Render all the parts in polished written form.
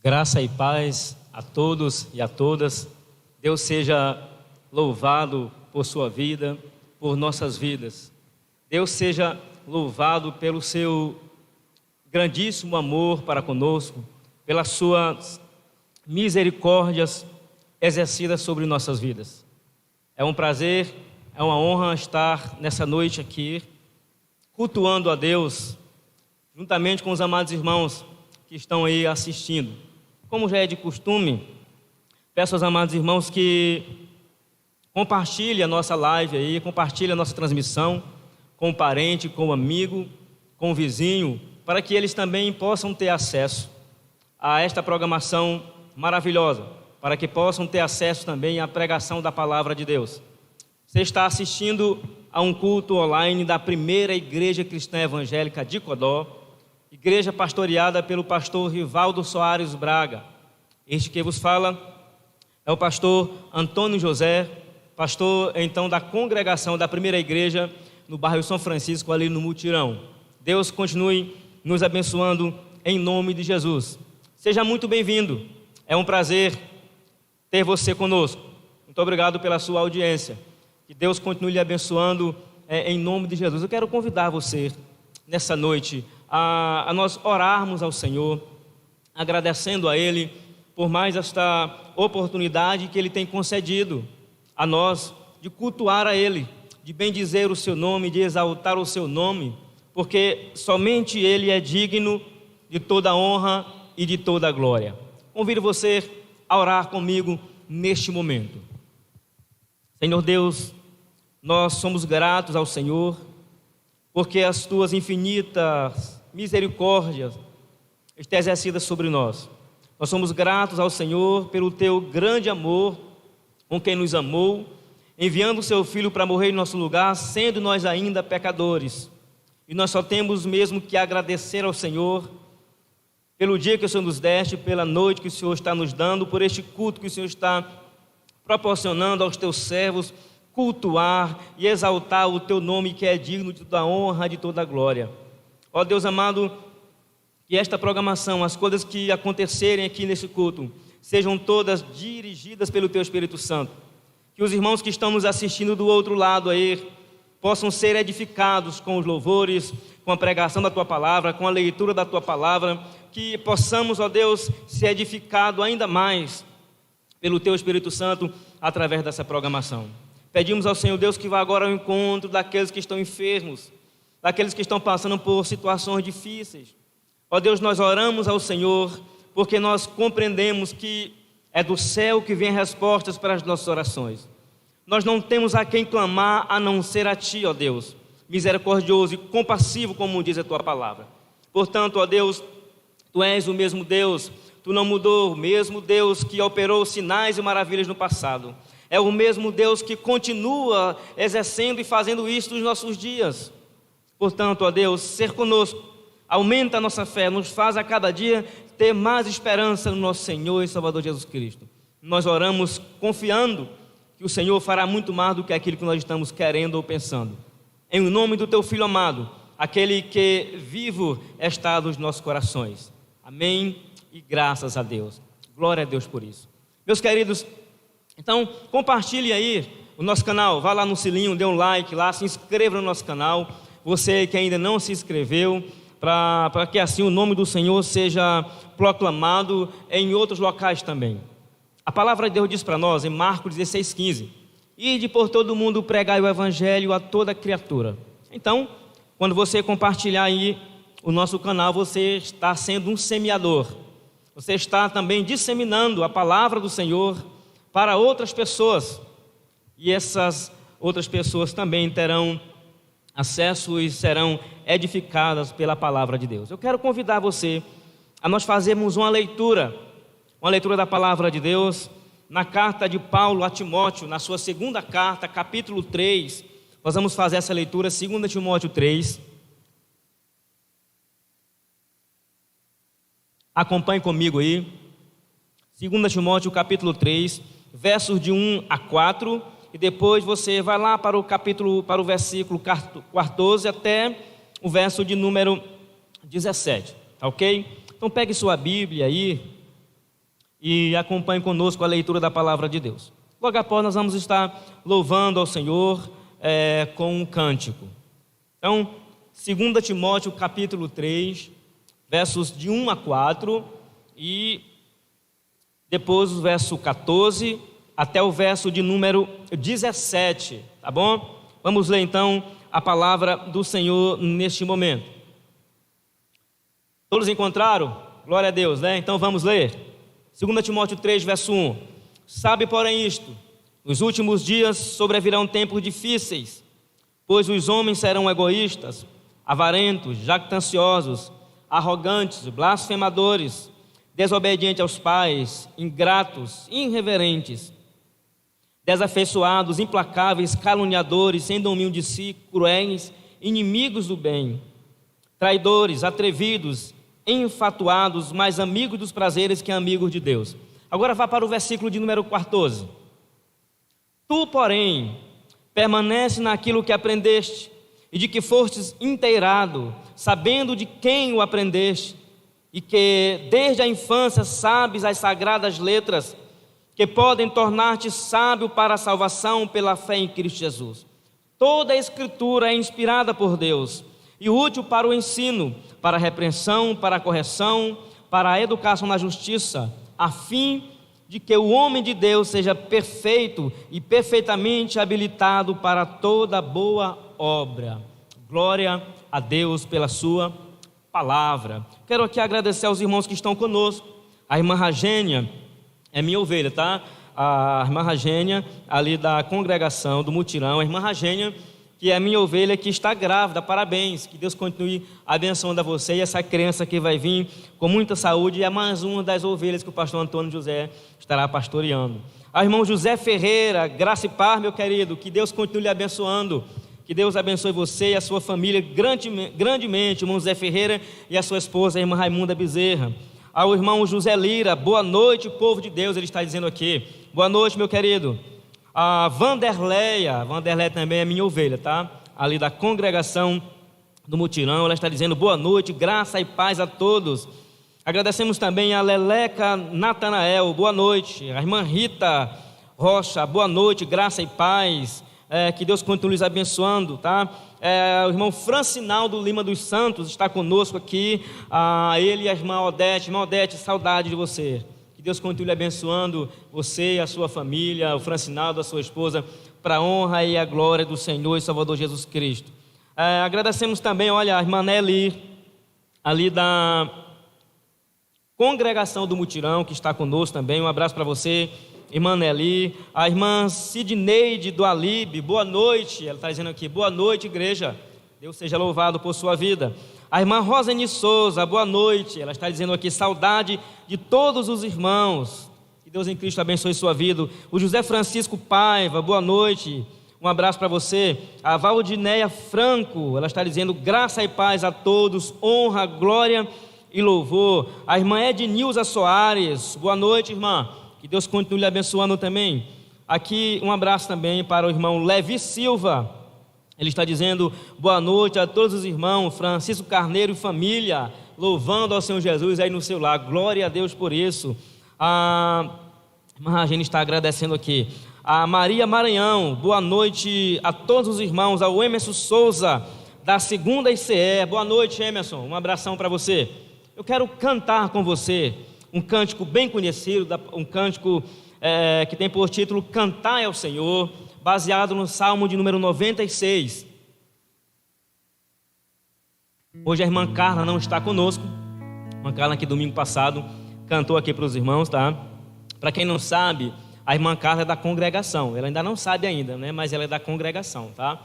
Graça e paz a todos e a todas. Deus seja louvado por sua vida, por nossas vidas. Deus seja louvado pelo seu grandíssimo amor para conosco, pelas suas misericórdias exercidas sobre nossas vidas. É um prazer, é uma honra estar nessa noite aqui, cultuando a Deus, juntamente com os amados irmãos que estão aí assistindo. Como já é de costume, peço aos amados irmãos que compartilhem a nossa live aí, compartilhem a nossa transmissão com o parente, com o amigo, com o vizinho, para que eles também possam ter acesso a esta programação maravilhosa, para que possam ter acesso também à pregação da palavra de Deus. Você está assistindo a um culto online da primeira Igreja Cristã Evangélica de Codó, igreja pastoreada pelo pastor Rivaldo Soares Braga. Este que vos fala é o pastor Antônio José, pastor então da congregação da primeira igreja no bairro São Francisco, ali no Mutirão. Deus continue nos abençoando em nome de Jesus. Seja muito bem-vindo, é um prazer ter você conosco. Muito obrigado pela sua audiência. Que Deus continue lhe abençoando em nome de Jesus. Eu quero convidar você nessa noite a nós orarmos ao Senhor, agradecendo a Ele por mais esta oportunidade que Ele tem concedido a nós de cultuar a Ele, de bendizer o Seu nome, de exaltar o Seu nome, porque somente Ele é digno de toda honra e de toda glória. Convido você a orar comigo neste momento. Senhor Deus, nós somos gratos ao Senhor, porque as Tuas infinitas misericórdias estão exercidas sobre nós. Nós somos gratos ao Senhor pelo Teu grande amor, com quem nos amou, enviando o Seu Filho para morrer em nosso lugar, sendo nós ainda pecadores. E nós só temos mesmo que agradecer ao Senhor pelo dia que o Senhor nos deste, pela noite que o Senhor está nos dando, por este culto que o Senhor está proporcionando aos Teus servos, cultuar e exaltar o Teu nome, que é digno de toda honra, de toda glória. Ó Deus amado, que esta programação, as coisas que acontecerem aqui nesse culto, sejam todas dirigidas pelo Teu Espírito Santo. Que os irmãos que estão nos assistindo do outro lado aí possam ser edificados com os louvores, com a pregação da Tua palavra, com a leitura da Tua palavra, que possamos, ó Deus, ser edificados ainda mais pelo Teu Espírito Santo através dessa programação. Pedimos ao Senhor Deus que vá agora ao encontro daqueles que estão enfermos, daqueles que estão passando por situações difíceis. Ó Deus, nós oramos ao Senhor porque nós compreendemos que é do céu que vêm respostas para as nossas orações. Nós não temos a quem clamar a não ser a Ti, ó Deus, misericordioso e compassivo, como diz a Tua palavra. Portanto, ó Deus, Tu és o mesmo Deus, Tu não mudou, o mesmo Deus que operou sinais e maravilhas no passado. É o mesmo Deus que continua exercendo e fazendo isso nos nossos dias. Portanto, ó Deus, ser conosco, aumenta a nossa fé, nos faz a cada dia ter mais esperança no nosso Senhor e Salvador Jesus Cristo. Nós oramos confiando que o Senhor fará muito mais do que aquilo que nós estamos querendo ou pensando. Em nome do Teu Filho amado, aquele que vivo está nos nossos corações. Amém e graças a Deus. Glória a Deus por isso. Meus queridos, então compartilhe aí o nosso canal, vá lá no sininho, dê um like lá, se inscreva no nosso canal. Você que ainda não se inscreveu, para que assim o nome do Senhor seja proclamado em outros locais também. A palavra de Deus diz para nós em Marcos 16:15: ide por todo o mundo pregai o evangelho a toda criatura. Então, quando você compartilhar aí o nosso canal, você está sendo um semeador. Você está também disseminando a palavra do Senhor para outras pessoas. E essas outras pessoas também terão acesso e serão edificadas pela palavra de Deus. Eu quero convidar você a nós fazermos uma leitura da palavra de Deus na carta de Paulo a Timóteo, na sua segunda carta, capítulo 3. Nós vamos fazer essa leitura, 2 Timóteo 3. Acompanhe comigo aí. 2 Timóteo, capítulo 3, versos de 1 a 4. E depois você vai lá para o versículo 14 até o verso de número 17, tá ok? Então pegue sua Bíblia aí e acompanhe conosco a leitura da palavra de Deus. Logo após nós vamos estar louvando ao Senhor com um cântico. Então, 2 Timóteo capítulo 3, versos de 1 a 4 e depois o verso 14 até o verso de número 17, tá bom? Vamos ler então a palavra do Senhor neste momento. Todos encontraram? Glória a Deus, né? Então vamos ler. 2 Timóteo 3, verso 1. Sabe, porém, isto: nos últimos dias sobrevirão tempos difíceis, pois os homens serão egoístas, avarentos, jactanciosos, arrogantes, blasfemadores, desobedientes aos pais, ingratos, irreverentes, desafeiçoados, implacáveis, caluniadores, sem domínio de si, cruéis, inimigos do bem, traidores, atrevidos, enfatuados, mais amigos dos prazeres que amigos de Deus. Agora vá para o versículo de número 14. Tu, porém, permanece naquilo que aprendeste e de que fostes inteirado, sabendo de quem o aprendeste, e que desde a infância sabes as sagradas letras, que podem tornar-te sábio para a salvação pela fé em Cristo Jesus. Toda a Escritura é inspirada por Deus e útil para o ensino, para a repreensão, para a correção, para a educação na justiça, a fim de que o homem de Deus seja perfeito e perfeitamente habilitado para toda boa obra. Glória a Deus pela sua palavra. Quero aqui agradecer aos irmãos que estão conosco. A irmã Ragênia é minha ovelha, tá? A irmã Ragênia, ali da congregação do Mutirão, a irmã Ragênia, que é a minha ovelha que está grávida. Parabéns, que Deus continue abençoando a você e essa criança que vai vir com muita saúde, e é mais uma das ovelhas que o pastor Antônio José estará pastoreando. Ao irmão José Ferreira, graça e paz, meu querido, que Deus continue lhe abençoando, que Deus abençoe você e a sua família grandemente, o irmão José Ferreira e a sua esposa, a irmã Raimunda Bezerra. Ao irmão José Lira, boa noite, povo de Deus, ele está dizendo aqui. Boa noite, meu querido. A Vanderleia também é minha ovelha, tá? Ali da congregação do Mutirão, ela está dizendo boa noite, graça e paz a todos. Agradecemos também a Leleca Natanael, boa noite. A irmã Rita Rocha, boa noite, graça e paz. Que Deus continue nos abençoando, tá? O irmão Francinaldo Lima dos Santos está conosco aqui, ele e a irmã Odete, saudade de você. Que Deus continue abençoando você e a sua família, o Francinaldo, a sua esposa, para a honra e a glória do Senhor e Salvador Jesus Cristo. Agradecemos também, olha, a irmã Nelly, ali da congregação do Mutirão, que está conosco também, um abraço para você, irmã Nelly. A irmã Sidneide do Alibe, boa noite, ela está dizendo aqui, boa noite, igreja, Deus seja louvado por sua vida. A irmã Roseni Souza, boa noite, ela está dizendo aqui, saudade de todos os irmãos, que Deus em Cristo abençoe sua vida. O José Francisco Paiva, boa noite, um abraço para você. A Valdineia Franco, ela está dizendo, graça e paz a todos, honra, glória e louvor. A irmã Ednilza Soares, boa noite, irmã, que Deus continue lhe abençoando também. Aqui um abraço também para o irmão Levi Silva, ele está dizendo boa noite a todos os irmãos, Francisco Carneiro e família, louvando ao Senhor Jesus aí no seu lar, glória a Deus por isso. A gente está agradecendo aqui. A Maria Maranhão, boa noite a todos os irmãos. Ao Emerson Souza, da 2ª ICE, boa noite, Emerson, um abração para você. Eu quero cantar com você um cântico bem conhecido, um cântico que tem por título Cantai ao Senhor, baseado no Salmo de número 96. Hoje a irmã Carla não está conosco. A irmã Carla, que domingo passado cantou aqui para os irmãos, tá? Para quem não sabe, a irmã Carla é da congregação. Ela ainda não sabe ainda, né? Mas ela é da congregação, tá?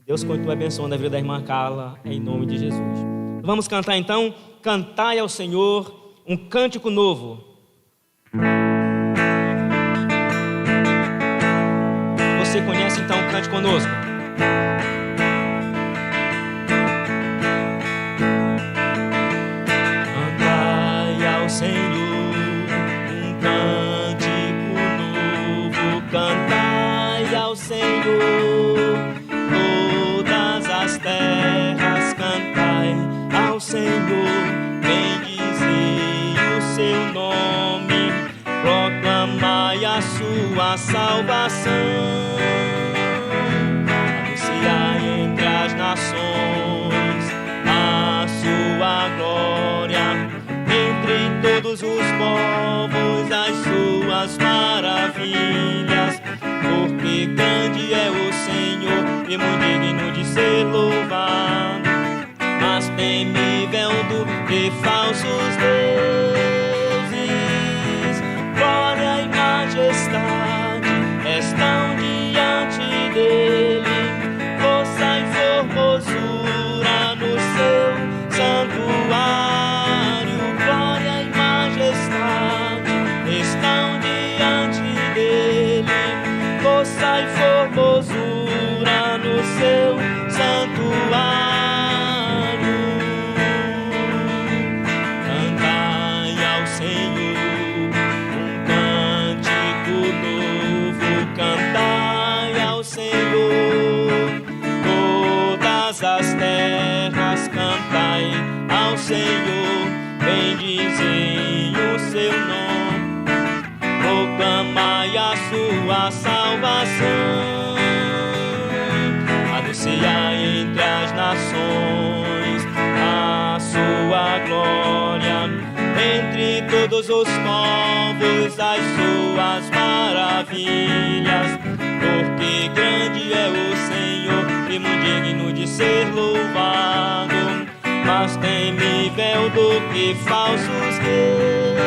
Deus continue abençoando a vida da irmã Carla, em nome de Jesus. Vamos cantar então, Cantai ao Senhor, um cântico novo. Você conhece então, cante conosco. Cantai ao Senhor um cântico novo, cantai ao Senhor todas as terras, cantai ao Senhor, bendizei o seu nome, sua salvação, anunciar entre as nações a sua glória, entre todos os povos as suas maravilhas, porque grande é o Senhor e muito digno de ser louvado, mas temível do que falsos deuses. Glória e majestade estão diante dele, força e formosura no seu santuário. Glória e majestade estão diante dele, força e formosura no seu santuário. Cantai ao Senhor um cântico novo, cantai ao Senhor, todas as terras cantai ao Senhor, bendizem o seu nome, proclamai a sua salvação, anunciai entre as nações a sua glória, entre todos os povos as suas maravilhas, porque grande é o Senhor e muito digno de ser louvado, mas temível do que falsos deuses.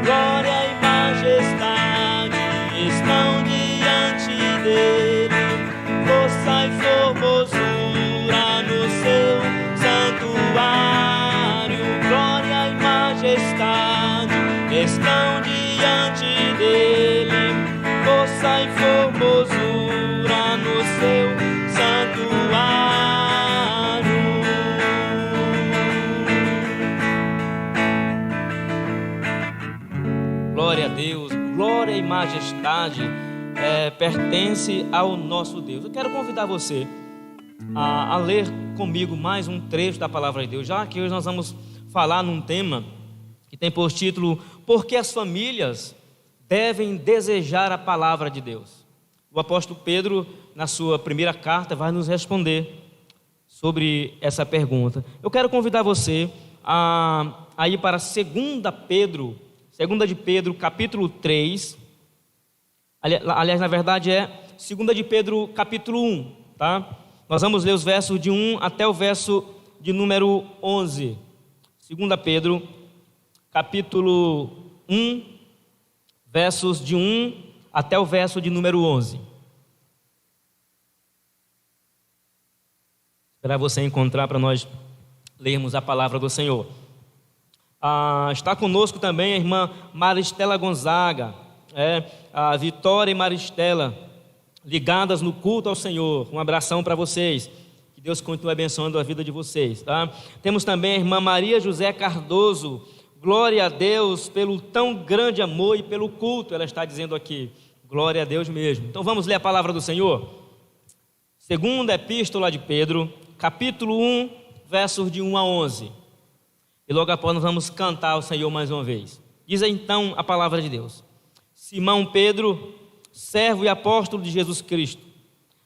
Glória e majestade estão diante dele, força e formosura no seu santuário. Glória e majestade estão diante dele, força e formosura no seu santuário. Glória a Deus, glória e majestade pertence ao nosso Deus. Eu quero convidar você a ler comigo mais um trecho da palavra de Deus, já que hoje nós vamos falar num tema que tem por título: Por que as famílias devem desejar a palavra de Deus? O apóstolo Pedro, na sua primeira carta, vai nos responder sobre essa pergunta. Eu quero convidar você a ir para 2 de Pedro, capítulo 3. Aliás, na verdade é 2 de Pedro, capítulo 1, tá? Nós vamos ler os versos de 1 até o verso de número 11. 2 Pedro, capítulo 1, versos de 1 até o verso de número 11. Esperar você encontrar para nós lermos a palavra do Senhor. Está conosco também a irmã Maristela Gonzaga, a Vitória e Maristela, ligadas no culto ao Senhor. Um abração para vocês, que Deus continue abençoando a vida de vocês, tá? Temos também a irmã Maria José Cardoso. Glória a Deus pelo tão grande amor e pelo culto, ela está dizendo aqui. Glória a Deus mesmo. Então vamos ler a palavra do Senhor. Segunda epístola de Pedro, capítulo 1, versos de 1 a 11. E logo após nós vamos cantar ao Senhor mais uma vez. Diz então a palavra de Deus: Simão Pedro, servo e apóstolo de Jesus Cristo,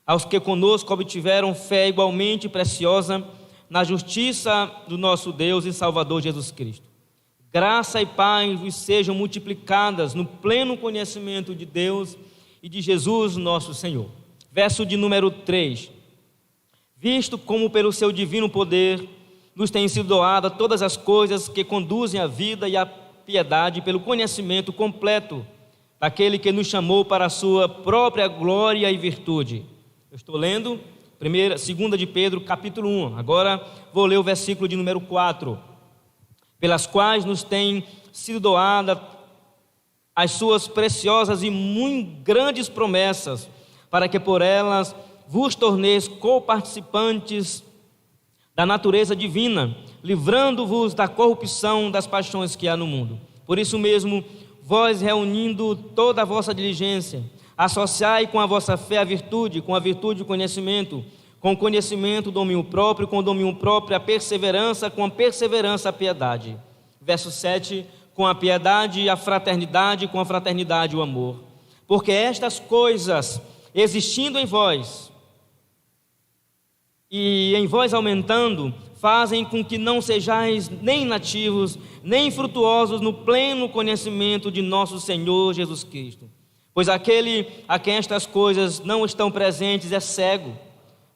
aos que conosco obtiveram fé igualmente preciosa na justiça do nosso Deus e Salvador Jesus Cristo. Graça e paz vos sejam multiplicadas no pleno conhecimento de Deus e de Jesus nosso Senhor. Verso de número 3. Visto como pelo seu divino poder nos têm sido doadas todas as coisas que conduzem à vida e à piedade pelo conhecimento completo daquele que nos chamou para a sua própria glória e virtude. Eu estou lendo 2 de Pedro, capítulo 1. Agora vou ler o versículo de número 4. Pelas quais nos têm sido doadas as suas preciosas e muito grandes promessas, para que por elas vos torneis coparticipantes da natureza divina, livrando-vos da corrupção das paixões que há no mundo. Por isso mesmo, vós, reunindo toda a vossa diligência, associai com a vossa fé a virtude, com a virtude o conhecimento, com o conhecimento o domínio próprio, com o domínio próprio a perseverança, com a perseverança a piedade. Verso 7, com a piedade a fraternidade, com a fraternidade o amor. Porque estas coisas, existindo em vós, e em vós aumentando, fazem com que não sejais nem nativos, nem frutuosos no pleno conhecimento de nosso Senhor Jesus Cristo. Pois aquele a quem estas coisas não estão presentes é cego,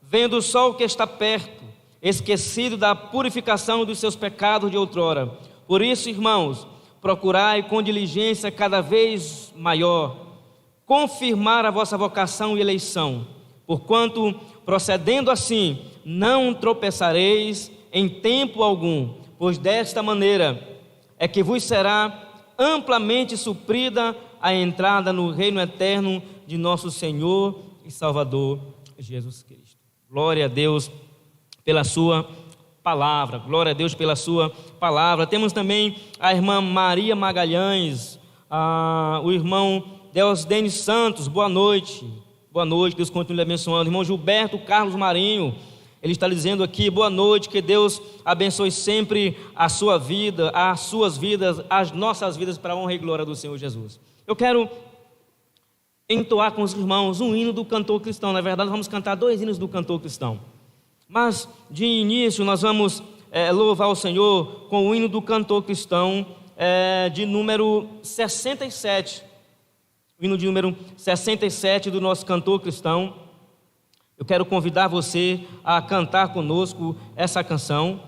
vendo só o que está perto, esquecido da purificação dos seus pecados de outrora. Por isso, irmãos, procurai com diligência cada vez maior confirmar a vossa vocação e eleição, porquanto, procedendo assim, não tropeçareis em tempo algum, pois desta maneira é que vos será amplamente suprida a entrada no reino eterno de nosso Senhor e Salvador Jesus Cristo. Glória a Deus pela sua palavra, glória a Deus pela sua palavra. Temos também a irmã Maria Magalhães, o irmão Deusdênio Santos, boa noite, Deus continue abençoando. Irmão Gilberto Carlos Marinho, ele está dizendo aqui, boa noite, que Deus abençoe sempre a sua vida, as suas vidas, as nossas vidas, para a honra e glória do Senhor Jesus. Eu quero entoar com os irmãos um hino do cantor cristão. Na verdade, nós vamos cantar 2 hinos do cantor cristão. Mas, de início, nós vamos louvar o Senhor com o hino do cantor cristão de número 67. O hino de número 67 do nosso cantor cristão. Eu quero convidar você a cantar conosco essa canção.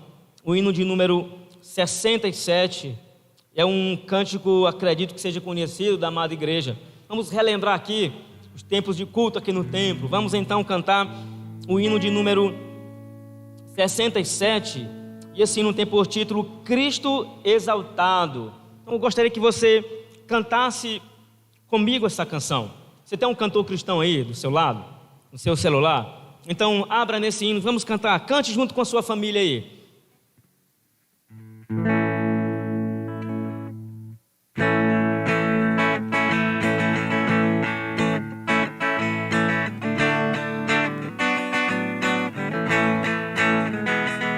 O hino de número 67 é um cântico, acredito que seja conhecido da amada igreja. Vamos relembrar aqui os tempos de culto aqui no templo. Vamos então cantar o hino de número 67. E esse hino tem por título Cristo Exaltado. Então eu gostaria que você cantasse comigo essa canção. Você tem um cantor cristão aí do seu lado, no seu celular? Então abra nesse hino, vamos cantar. Cante junto com a sua família aí.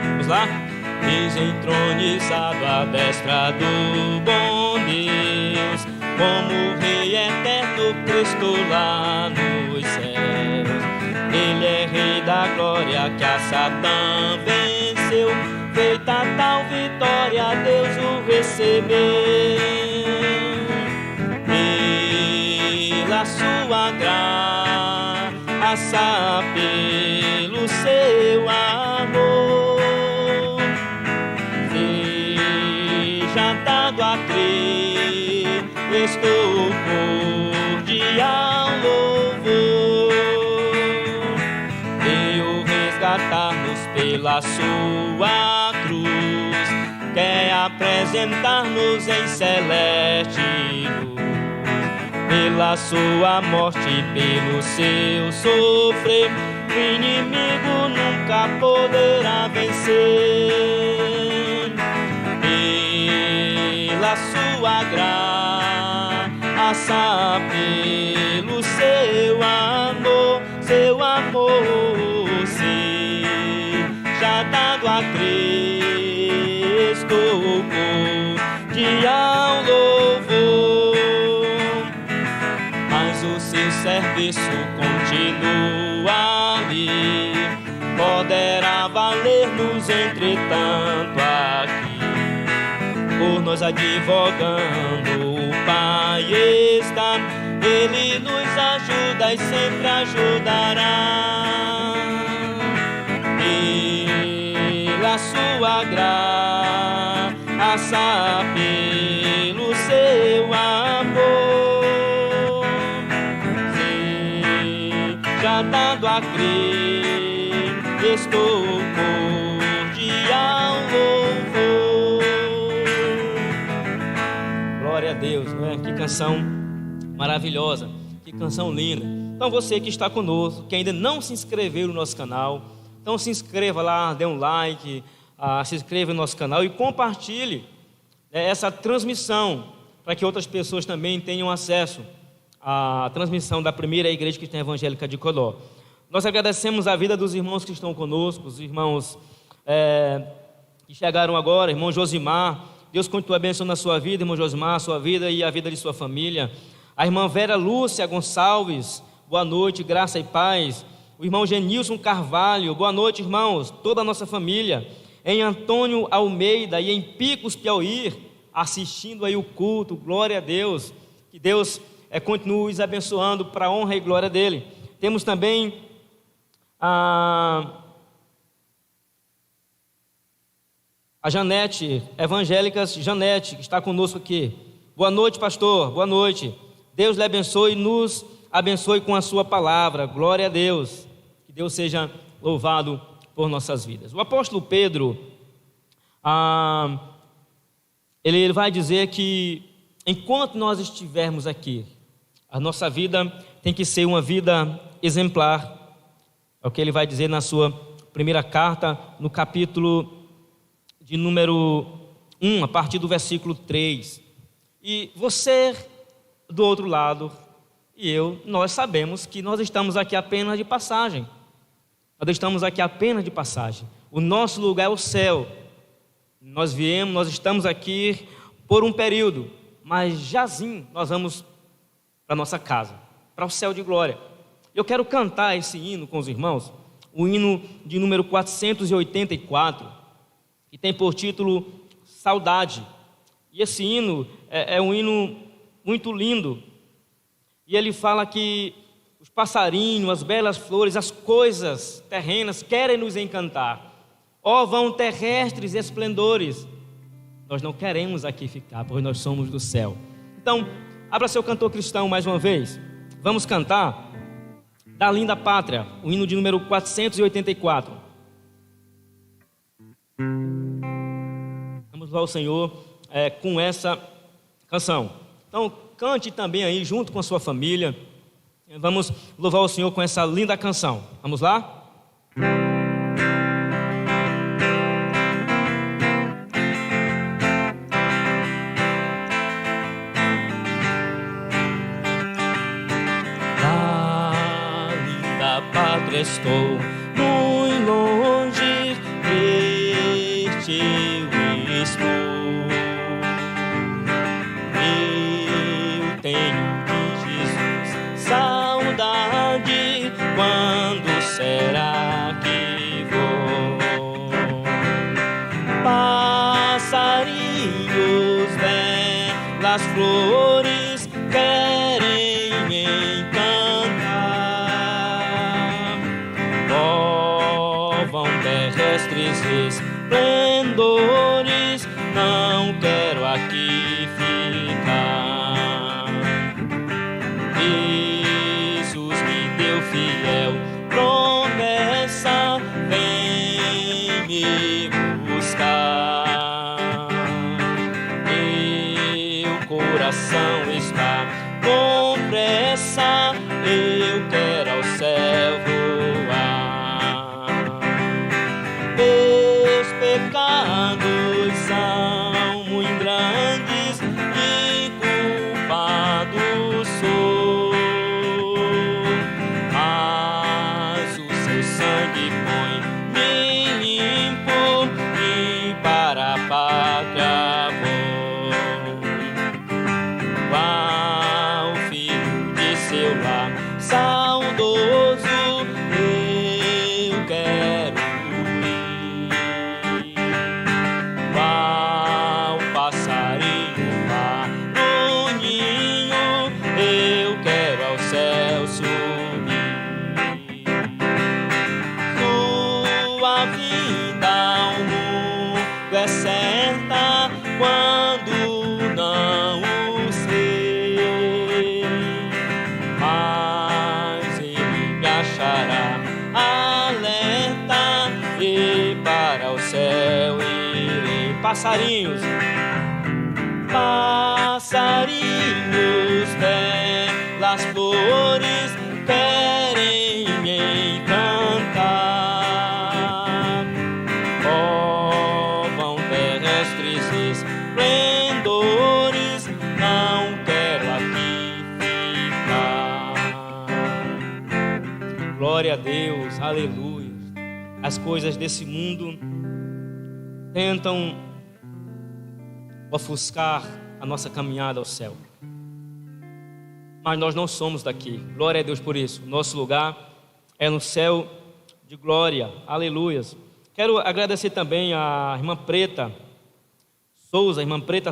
Vamos lá? Eis entronizado à destra do bom Deus, como Rei eterno Cristo lá nos céus. Ele é Rei da glória que a Satã venceu. Feita tal vitória, Deus o recebeu. Pela sua graça, pelo seu amor, seja dado a crer, estou cordial louvor. Veio resgatar-nos pela sua cruz, quer apresentar-nos em celeste luz. Pela sua morte e pelo seu sofrer, o inimigo nunca poderá vencer. Pela sua graça, pelo seu amor, seja dado a Cristo cordial louvor. Mas o seu serviço continua ali, poderá valer-nos entretanto aqui. Por nós advogando o Pai está, Ele nos ajuda e sempre ajudará. Pela sua graça, pelo seu amor, seja dado a crer, estou cordial louvor. Glória a Deus, não é? Que canção maravilhosa, que canção linda. Então você que está conosco, que ainda não se inscreveu no nosso canal, então se inscreva lá, dê um like, se inscreva no nosso canal e compartilhe essa transmissão, para que outras pessoas também tenham acesso à transmissão da primeira igreja cristã evangélica de Codó. Nós agradecemos a vida dos irmãos que estão conosco, os irmãos que chegaram agora, irmão Josimar, Deus continue abençoando a sua vida, irmão Josmar, a sua vida e a vida de sua família. A irmã Vera Lúcia Gonçalves, boa noite, graça e paz. O irmão Genilson Carvalho, boa noite, irmãos, toda a nossa família. Em Antônio Almeida e em Picos, Piauí, assistindo aí o culto, glória a Deus. Que Deus continue os abençoando para a honra e glória dele. Temos também a Janete, Evangélicas Janete, que está conosco aqui. Boa noite, pastor, boa noite. Deus lhe abençoe e nos abençoe com a sua palavra, glória a Deus. Que Deus seja louvado por nossas vidas. O apóstolo Pedro, ele vai dizer que enquanto nós estivermos aqui, a nossa vida tem que ser uma vida exemplar. É o que ele vai dizer na sua primeira carta, no capítulo de número 1, a partir do versículo 3. E você, do outro lado, e eu, nós sabemos que nós estamos aqui apenas de passagem. Nós estamos aqui apenas de passagem. O nosso lugar é o céu. Nós estamos aqui por um período, mas jazinho nós vamos para a nossa casa, para o céu de glória. Eu quero cantar esse hino com os irmãos, o hino de número 484, que tem por título Saudade. E esse hino é um hino muito lindo. E ele fala que os passarinhos, as belas flores, as coisas terrenas querem nos encantar. Ó vão terrestres esplendores, nós não queremos aqui ficar, pois nós somos do céu. Então, abra seu cantor cristão mais uma vez. Vamos cantar Da Linda Pátria, o hino de número 484. Vamos louvar o Senhor com essa canção. Então, cante também aí junto com a sua família. Vamos louvar o Senhor com essa linda canção. Vamos lá? Estou muito longe, triste eu estou. Eu tenho de Jesus saudade, quando será que vou? Passarinhos, belas flores, querem me encantar. Terrestres esplendores, não quero aqui ficar. Jesus me deu fiel promessa, vem me buscar. Meu coração está com pressa, eu quero ao céu voar. Meus pecados são muito grandes e culpado sou, mas o seu sangue põe-me limpo e para a pátria vou. Qual filho de seu lar saudoso, eu quero certa quando não o sei, mas ele me achará alerta e para o céu irei. Passarinhos, passarinhos, belas flores querem me encantar. Esplendores, não quero aqui ficar. Glória a Deus, aleluia. As coisas desse mundo tentam ofuscar a nossa caminhada ao céu. Mas nós não somos daqui. Glória a Deus por isso. Nosso lugar é no céu de glória. Aleluias. Quero agradecer também a irmã Preta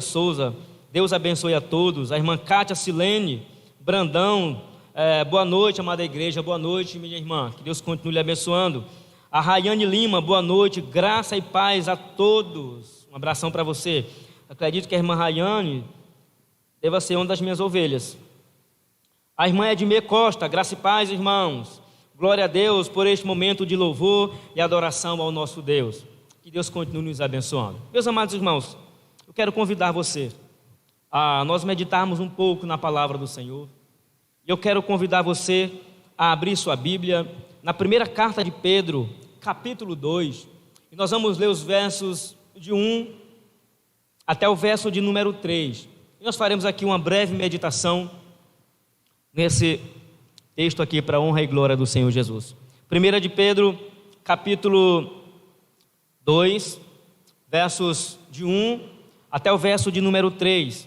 Souza. Deus abençoe a todos. A irmã Cátia Silene Brandão. Boa noite, amada igreja. Boa noite, minha irmã. Que Deus continue lhe abençoando. A Rayane Lima, boa noite. Graça e paz a todos. Um abração para você. Acredito que a irmã Rayane deva ser uma das minhas ovelhas. A irmã Edmê Costa, graça e paz, irmãos. Glória a Deus por este momento de louvor e adoração ao nosso Deus. Que Deus continue nos abençoando. Meus amados irmãos, eu quero convidar você a nós meditarmos um pouco na palavra do Senhor. E eu quero convidar você a abrir sua Bíblia na primeira carta de Pedro, capítulo 2. E nós vamos ler os versos de 1 até o verso de número 3. E nós faremos aqui uma breve meditação nesse texto aqui para a honra e glória do Senhor Jesus. 1 de Pedro, capítulo 2, versos de 1 até o verso de número 3.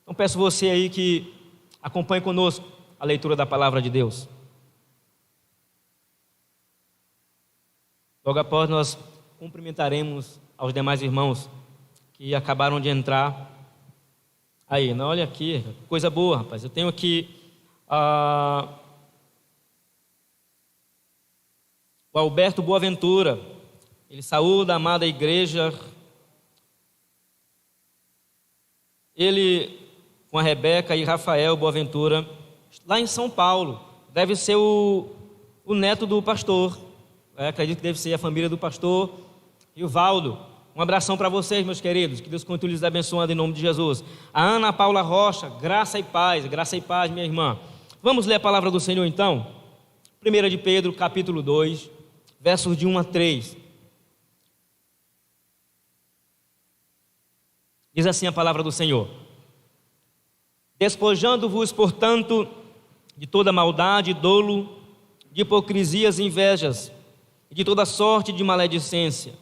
Então peço você aí que acompanhe conosco a leitura da palavra de Deus. Logo após nós cumprimentaremos aos demais irmãos que acabaram de entrar. Aí, não, olha aqui, coisa boa, rapaz. Eu tenho aqui o Alberto Boaventura. Ele saúda a amada igreja. Ele, com a Rebeca e Rafael Boaventura, lá em São Paulo. Deve ser o neto do pastor. Acredito que deve ser a família do pastor Rivaldo. Um abração para vocês, meus queridos. Que Deus continue lhes abençoando em nome de Jesus. A Ana Paula Rocha, graça e paz, minha irmã. Vamos ler a palavra do Senhor então? 1 de Pedro, capítulo 2, versos de 1 a 3. Diz assim a palavra do Senhor: despojando-vos, portanto, de toda maldade, dolo, de hipocrisias e invejas, e de toda sorte de maledicência,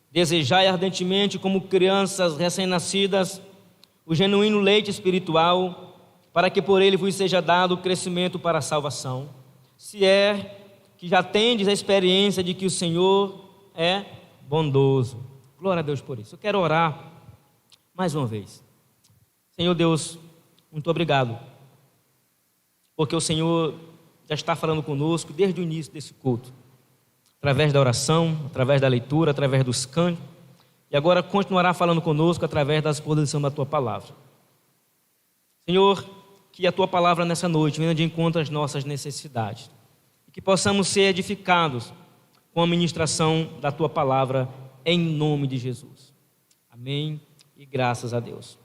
desejai ardentemente, como crianças recém-nascidas, o genuíno leite espiritual, para que por ele vos seja dado o crescimento para a salvação, se é que já tendes a experiência de que o Senhor é bondoso. Glória a Deus por isso. Eu quero orar mais uma vez. Senhor Deus, muito obrigado, porque o Senhor já está falando conosco desde o início desse culto, através da oração, através da leitura, através dos cânticos, e agora continuará falando conosco através da exposição da Tua palavra. Senhor, que a Tua palavra nessa noite venha de encontro às nossas necessidades, e que possamos ser edificados com a ministração da Tua palavra, em nome de Jesus. Amém e graças a Deus.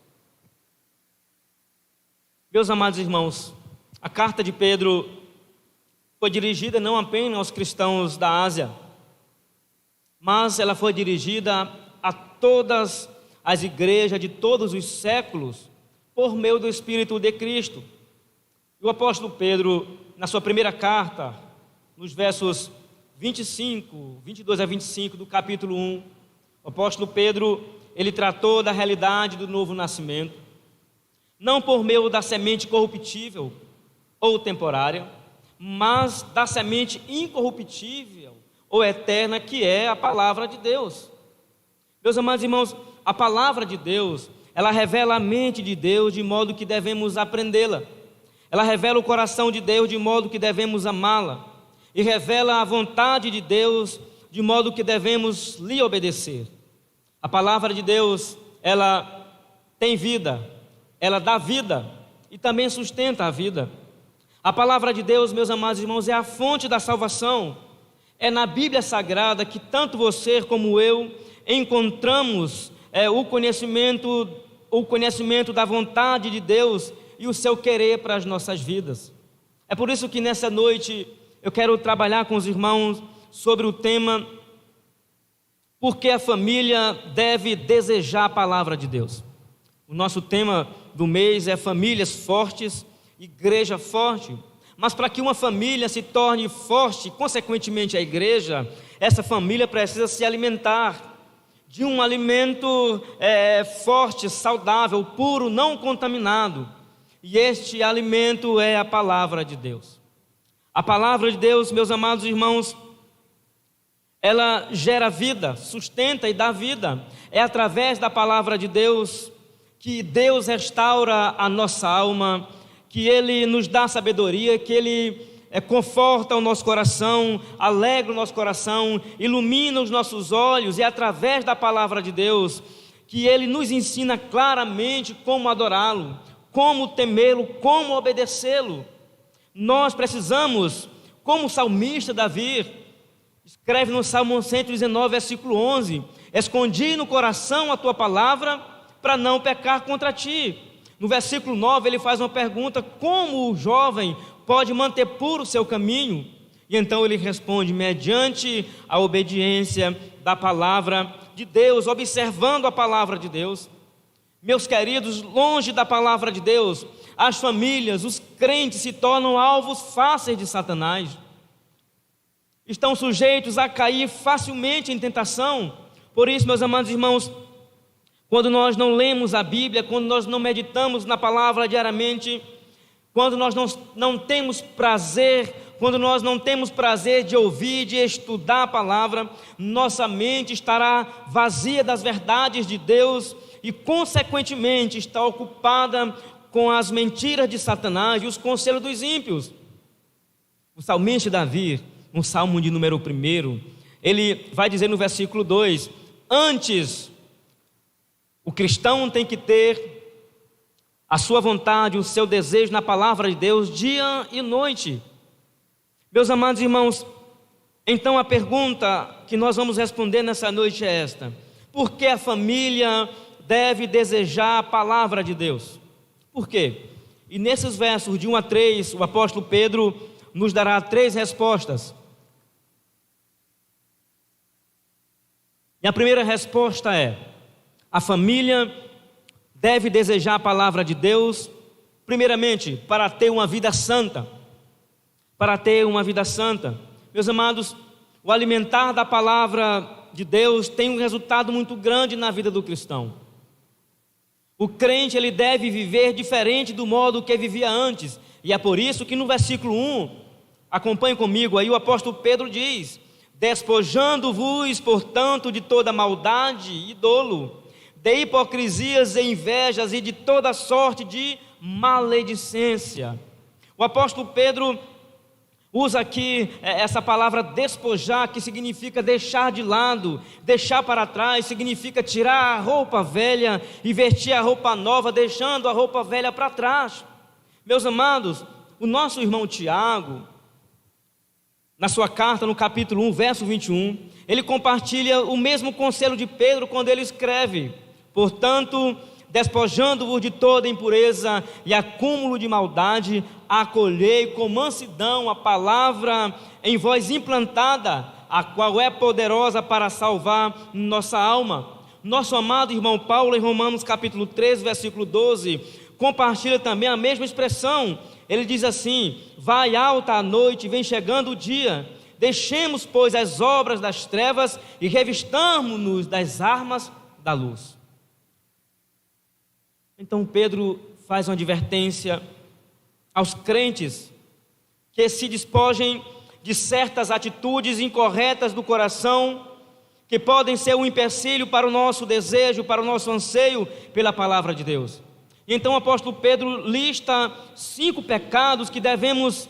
Meus amados irmãos, a carta de Pedro foi dirigida não apenas aos cristãos da Ásia, mas ela foi dirigida a todas as igrejas de todos os séculos, por meio do Espírito de Cristo. E o apóstolo Pedro, na sua primeira carta, nos versos 22 a 25 do capítulo 1, o apóstolo Pedro, ele tratou da realidade do novo nascimento, não por meio da semente corruptível ou temporária, mas da semente incorruptível ou eterna, que é a palavra de Deus. Meus amados irmãos, a palavra de Deus, ela revela a mente de Deus de modo que devemos aprendê-la. Ela revela o coração de Deus de modo que devemos amá-la. E revela a vontade de Deus de modo que devemos lhe obedecer. A palavra de Deus, ela tem vida, ela dá vida e também sustenta a vida. A palavra de Deus, meus amados irmãos, é a fonte da salvação. É na Bíblia Sagrada que tanto você como eu encontramos o conhecimento da vontade de Deus e o seu querer para as nossas vidas. É por isso que nessa noite eu quero trabalhar com os irmãos sobre o tema: por que a família deve desejar a palavra de Deus. O nosso tema do mês é famílias fortes, igreja forte. Mas para que uma família se torne forte, consequentemente a igreja, essa família precisa se alimentar. de um alimento forte, saudável, puro, não contaminado. E este alimento é a palavra de Deus. A palavra de Deus, meus amados irmãos, ela gera vida, sustenta e dá vida. É através da palavra de Deus que Deus restaura a nossa alma, que Ele nos dá sabedoria, que Ele conforta o nosso coração, alegra o nosso coração, ilumina os nossos olhos. E é através da palavra de Deus que Ele nos ensina claramente como adorá-lo, como temê-lo, como obedecê-lo. Nós precisamos, como o salmista Davi escreve no Salmo 119, versículo 11: escondi no coração a tua palavra para não pecar contra ti. No versículo 9 ele faz uma pergunta: como o jovem pode manter puro o seu caminho? E então ele responde: mediante a obediência da palavra de Deus, observando a palavra de Deus. Meus queridos, longe da palavra de Deus, as famílias, os crentes se tornam alvos fáceis de Satanás. Estão sujeitos a cair facilmente em tentação. Por isso, meus amados irmãos, quando nós não lemos a Bíblia, quando nós não meditamos na palavra diariamente, quando nós não temos prazer, quando nós não temos prazer de ouvir, de estudar a palavra, nossa mente estará vazia das verdades de Deus e, consequentemente, está ocupada com as mentiras de Satanás e os conselhos dos ímpios. O salmista Davi, no Salmo de número 1, ele vai dizer no versículo 2: antes, o cristão tem que ter a sua vontade, o seu desejo na palavra de Deus, dia e noite. Meus amados irmãos, então a pergunta que nós vamos responder nessa noite é esta: por que a família deve desejar a palavra de Deus? Por quê? E nesses versos de 1 a 3, o apóstolo Pedro nos dará 3 respostas. E a primeira resposta é: a família deve desejar a palavra de Deus, primeiramente, para ter uma vida santa. Para ter uma vida santa. Meus amados, o alimentar da palavra de Deus tem um resultado muito grande na vida do cristão. O crente, ele deve viver diferente do modo que vivia antes. E é por isso que no versículo 1, acompanhe comigo, aí o apóstolo Pedro diz: despojando-vos, portanto, de toda maldade e dolo, de hipocrisias e invejas e de toda sorte de maledicência. O apóstolo Pedro usa aqui essa palavra despojar, que significa deixar de lado, deixar para trás, significa tirar a roupa velha e vestir a roupa nova, deixando a roupa velha para trás. Meus amados, o nosso irmão Tiago, na sua carta, no capítulo 1, verso 21, ele compartilha o mesmo conselho de Pedro quando ele escreve: portanto, despojando-vos de toda impureza e acúmulo de maldade, acolhei com mansidão a palavra em vós implantada, a qual é poderosa para salvar nossa alma. Nosso amado irmão Paulo, em Romanos capítulo 13, versículo 12, compartilha também a mesma expressão. Ele diz assim: vai alta a noite, vem chegando o dia, deixemos, pois, as obras das trevas e revistamo-nos das armas da luz. Então Pedro faz uma advertência aos crentes que se despojem de certas atitudes incorretas do coração, que podem ser um empecilho para o nosso desejo, para o nosso anseio pela palavra de Deus. Então o apóstolo Pedro lista 5 pecados que devemos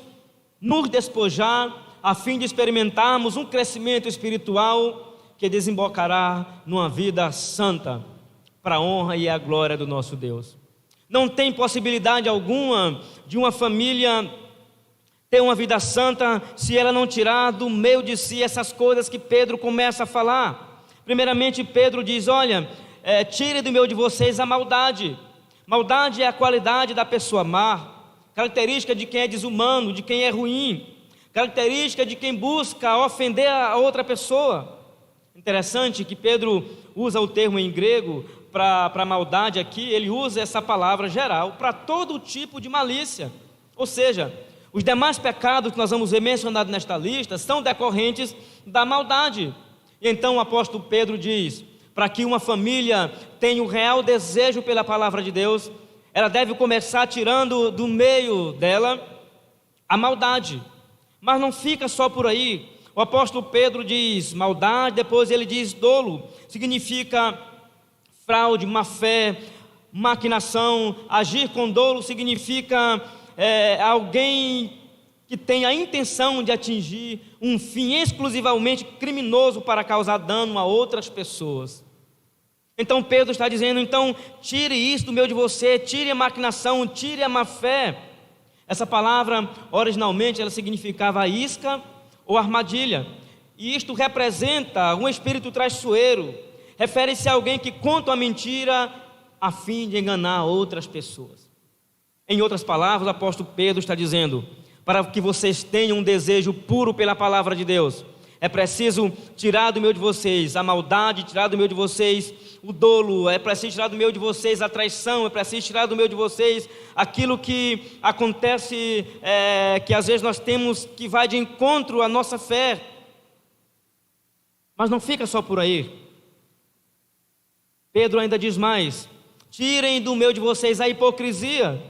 nos despojar, a fim de experimentarmos um crescimento espiritual que desembocará numa vida santa, para a honra e a glória do nosso Deus. Não tem possibilidade alguma de uma família ter uma vida santa se ela não tirar do meio de si essas coisas que Pedro começa a falar. Primeiramente, Pedro diz: olha, tire do meio de vocês a maldade. Maldade é a qualidade da pessoa má, característica de quem é desumano, de quem é ruim, característica de quem busca ofender a outra pessoa. Interessante que Pedro usa o termo em grego para maldade aqui, ele usa essa palavra geral para todo tipo de malícia. Ou seja, os demais pecados que nós vamos ver mencionados nesta lista são decorrentes da maldade. E então o apóstolo Pedro diz: para que uma família tenha um real desejo pela palavra de Deus, ela deve começar tirando do meio dela a maldade. Mas não fica só por aí. O apóstolo Pedro diz maldade, depois ele diz dolo. Significa fraude, má fé, maquinação. Agir com dolo significa alguém que tem a intenção de atingir um fim exclusivamente criminoso para causar dano a outras pessoas. Então Pedro está dizendo, então tire isso do meio de você, tire a maquinação, tire a má fé. Essa palavra originalmente ela significava isca ou armadilha, e isto representa um espírito traiçoeiro, refere-se a alguém que conta uma mentira a fim de enganar outras pessoas. Em outras palavras, o apóstolo Pedro está dizendo, para que vocês tenham um desejo puro pela palavra de Deus, é preciso tirar do meio de vocês a maldade, tirar do meio de vocês o dolo, é preciso tirar do meio de vocês a traição, é preciso tirar do meio de vocês aquilo que acontece, que às vezes nós temos, que vai de encontro à nossa fé. Mas não fica só por aí. Pedro ainda diz mais, tirem do meio de vocês a hipocrisia.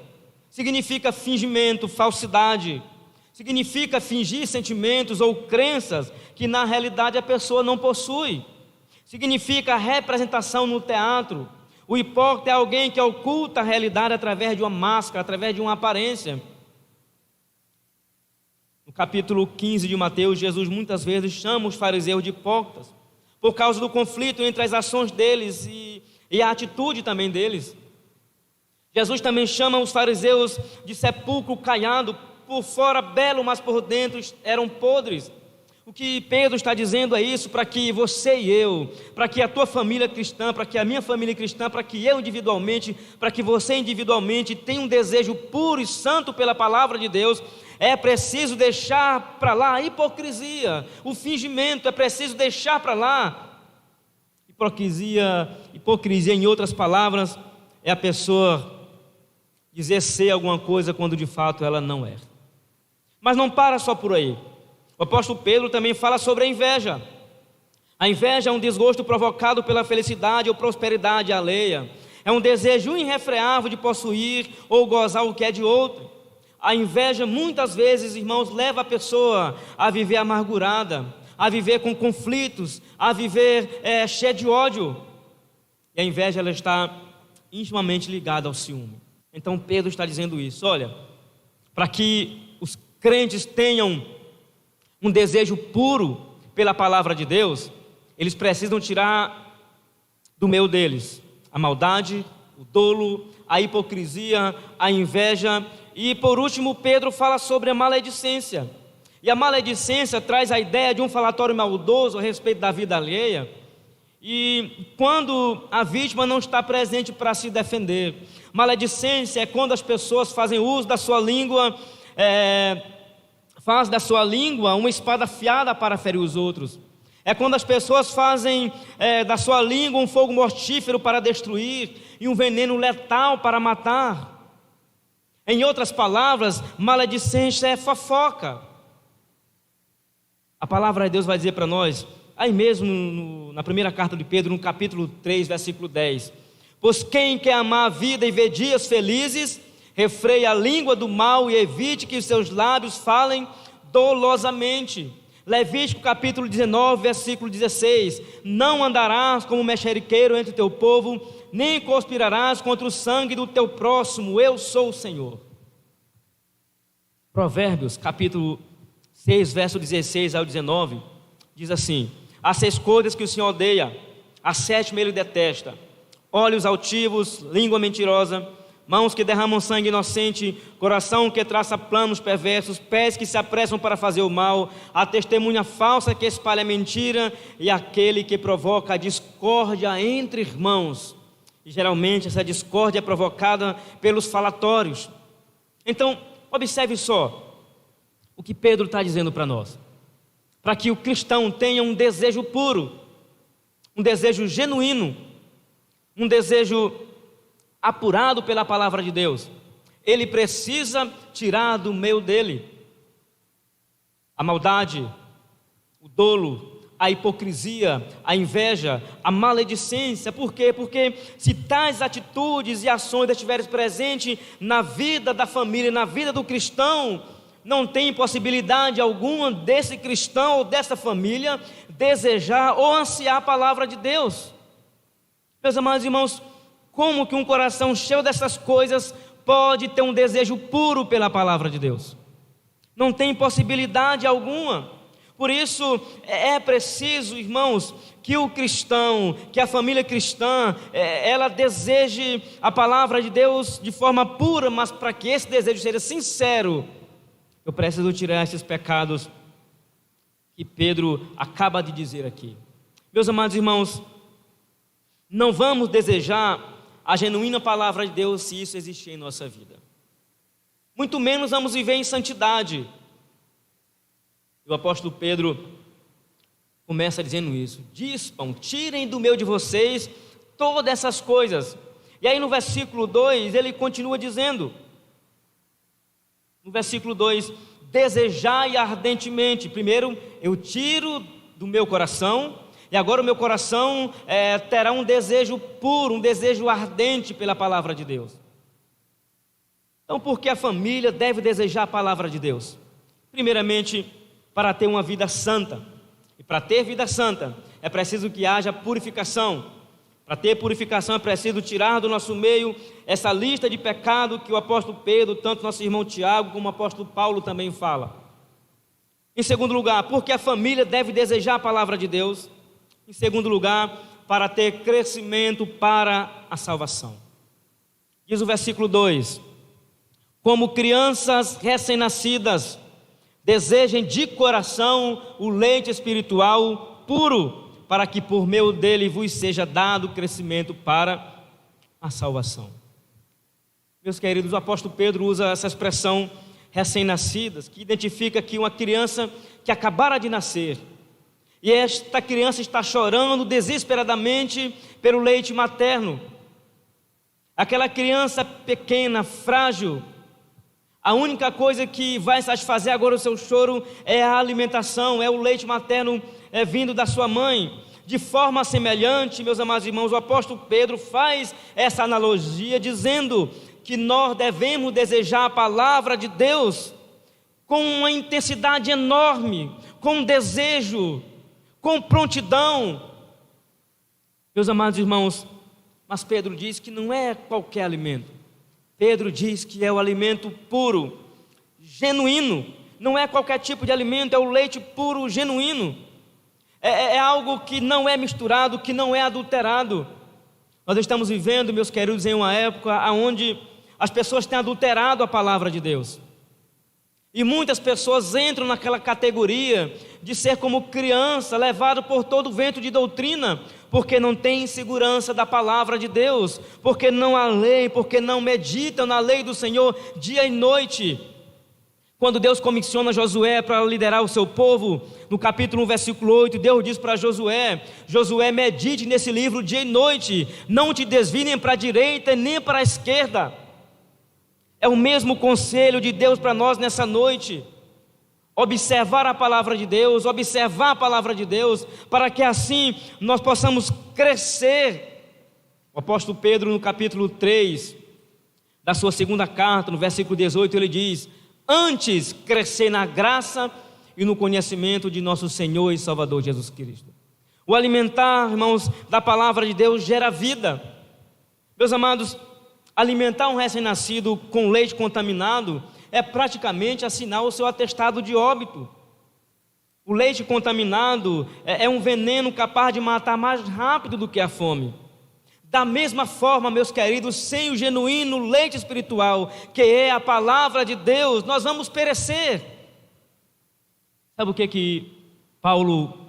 Significa fingimento, falsidade. Significa fingir sentimentos ou crenças que na realidade a pessoa não possui. Significa representação no teatro. O hipócrita é alguém que oculta a realidade através de uma máscara, através de uma aparência. No capítulo 15 de Mateus, Jesus muitas vezes chama os fariseus de hipócritas, por causa do conflito entre as ações deles e a atitude também deles. Jesus também chama os fariseus de sepulcro caiado, por fora belo, mas por dentro eram podres. O que Pedro está dizendo é isso, para que você e eu, para que a tua família cristã, para que a minha família cristã, para que eu individualmente, para que você individualmente tenha um desejo puro e santo pela palavra de Deus, é preciso deixar para lá a hipocrisia, o fingimento, é preciso deixar para lá. Hipocrisia, em outras palavras, é a pessoa dizer ser alguma coisa quando de fato ela não é. Mas não para só por aí. O apóstolo Pedro também fala sobre a inveja. A inveja é um desgosto provocado pela felicidade ou prosperidade alheia. É um desejo irrefreável de possuir ou gozar o que é de outro. A inveja muitas vezes, irmãos, leva a pessoa a viver amargurada, a viver com conflitos, a viver cheia de ódio. E a inveja ela está intimamente ligada ao ciúme. Então Pedro está dizendo isso, olha, para que os crentes tenham um desejo puro pela palavra de Deus, eles precisam tirar do meio deles a maldade, o dolo, a hipocrisia, a inveja. E por último Pedro fala sobre a maledicência. E a maledicência traz a ideia de um falatório maldoso a respeito da vida alheia, e quando a vítima não está presente para se defender. Maledicência é quando as pessoas fazem uso da sua língua, faz da sua língua uma espada afiada para ferir os outros. É quando as pessoas fazem da sua língua um fogo mortífero para destruir e um veneno letal para matar. Em outras palavras, maledicência é fofoca. A palavra de Deus vai dizer para nós, aí mesmo na primeira carta de Pedro, no capítulo 3, versículo 10, pois quem quer amar a vida e ver dias felizes, refreie a língua do mal e evite que os seus lábios falem dolosamente. Levítico capítulo 19, versículo 16, não andarás como mexeriqueiro entre o teu povo, nem conspirarás contra o sangue do teu próximo, eu sou o Senhor. Provérbios capítulo 6, verso 16 ao 19, diz assim, há 6 coisas que o Senhor odeia, a 7ª ele detesta, olhos altivos, língua mentirosa, mãos que derramam sangue inocente, coração que traça planos perversos, pés que se apressam para fazer o mal, a testemunha falsa que espalha mentira e aquele que provoca a discórdia entre irmãos. E geralmente essa discórdia é provocada pelos falatórios. Então, observe só o que Pedro está dizendo para nós. Para que o cristão tenha um desejo puro, um desejo genuíno, um desejo apurado pela palavra de Deus, ele precisa tirar do meio dele a maldade, o dolo, a hipocrisia, a inveja, a maledicência. Por quê? Porque se tais atitudes e ações estiverem presentes na vida da família, na vida do cristão, não tem possibilidade alguma desse cristão ou dessa família desejar ou ansiar a palavra de Deus. Meus amados irmãos, como que um coração cheio dessas coisas pode ter um desejo puro pela palavra de Deus? Não tem possibilidade alguma. Por isso é preciso, irmãos, que o cristão, que a família cristã, ela deseje a palavra de Deus de forma pura, mas para que esse desejo seja sincero, eu preciso tirar esses pecados que Pedro acaba de dizer aqui. Meus amados irmãos, não vamos desejar a genuína palavra de Deus se isso existir em nossa vida. Muito menos vamos viver em santidade. E o apóstolo Pedro começa dizendo isso: dispam, tirem do meio de vocês todas essas coisas. E aí no versículo 2 ele continua dizendo, no versículo 2: desejai ardentemente. Primeiro eu tiro do meu coração, e agora o meu coração terá um desejo puro, um desejo ardente pela palavra de Deus. Então, por que a família deve desejar a palavra de Deus? Primeiramente, para ter uma vida santa. E para ter vida santa, é preciso que haja purificação. Para ter purificação, é preciso tirar do nosso meio essa lista de pecado que o apóstolo Pedro, tanto nosso irmão Tiago, como o apóstolo Paulo também fala. Em segundo lugar, porque a família deve desejar a palavra de Deus. Em segundo lugar, para ter crescimento para a salvação. Diz o versículo 2: como crianças recém-nascidas, desejem de coração o leite espiritual puro, para que por meio dele vos seja dado crescimento para a salvação. Meus queridos, o apóstolo Pedro usa essa expressão recém-nascidas, que identifica aqui uma criança que acabara de nascer. E esta criança está chorando desesperadamente pelo leite materno. Aquela criança pequena, frágil, a única coisa que vai satisfazer agora o seu choro é a alimentação, é o leite materno vindo da sua mãe. De forma semelhante, meus amados irmãos, o apóstolo Pedro faz essa analogia dizendo que nós devemos desejar a palavra de Deus com uma intensidade enorme, com desejo, com prontidão. Meus amados irmãos, mas Pedro diz que não é qualquer alimento. Pedro diz que é o alimento puro, genuíno. Não é qualquer tipo de alimento, é o leite puro, genuíno. É algo que não é misturado, que não é adulterado. Nós estamos vivendo, meus queridos, em uma época onde as pessoas têm adulterado a palavra de Deus. E muitas pessoas entram naquela categoria de ser como criança, levado por todo o vento de doutrina, porque não tem segurança da palavra de Deus, porque não há lei, porque não meditam na lei do Senhor dia e noite. Quando Deus comissiona Josué para liderar o seu povo, no capítulo 1, versículo 8, Deus diz para Josué: Josué, medite nesse livro dia e noite, não te desvie nem para a direita nem para a esquerda. É o mesmo conselho de Deus para nós nessa noite. Observar a palavra de Deus, observar a palavra de Deus, para que assim nós possamos crescer. O apóstolo Pedro, no capítulo 3 da sua segunda carta, no versículo 18, ele diz: antes crescer na graça e no conhecimento de nosso Senhor e Salvador Jesus Cristo. O alimentar, irmãos, da palavra de Deus gera vida. Meus amados, alimentar um recém-nascido com leite contaminado é praticamente assinar o seu atestado de óbito. O leite contaminado é um veneno capaz de matar mais rápido do que a fome. Da mesma forma, meus queridos, sem o genuíno leite espiritual, que é a palavra de Deus, nós vamos perecer. Sabe o que Paulo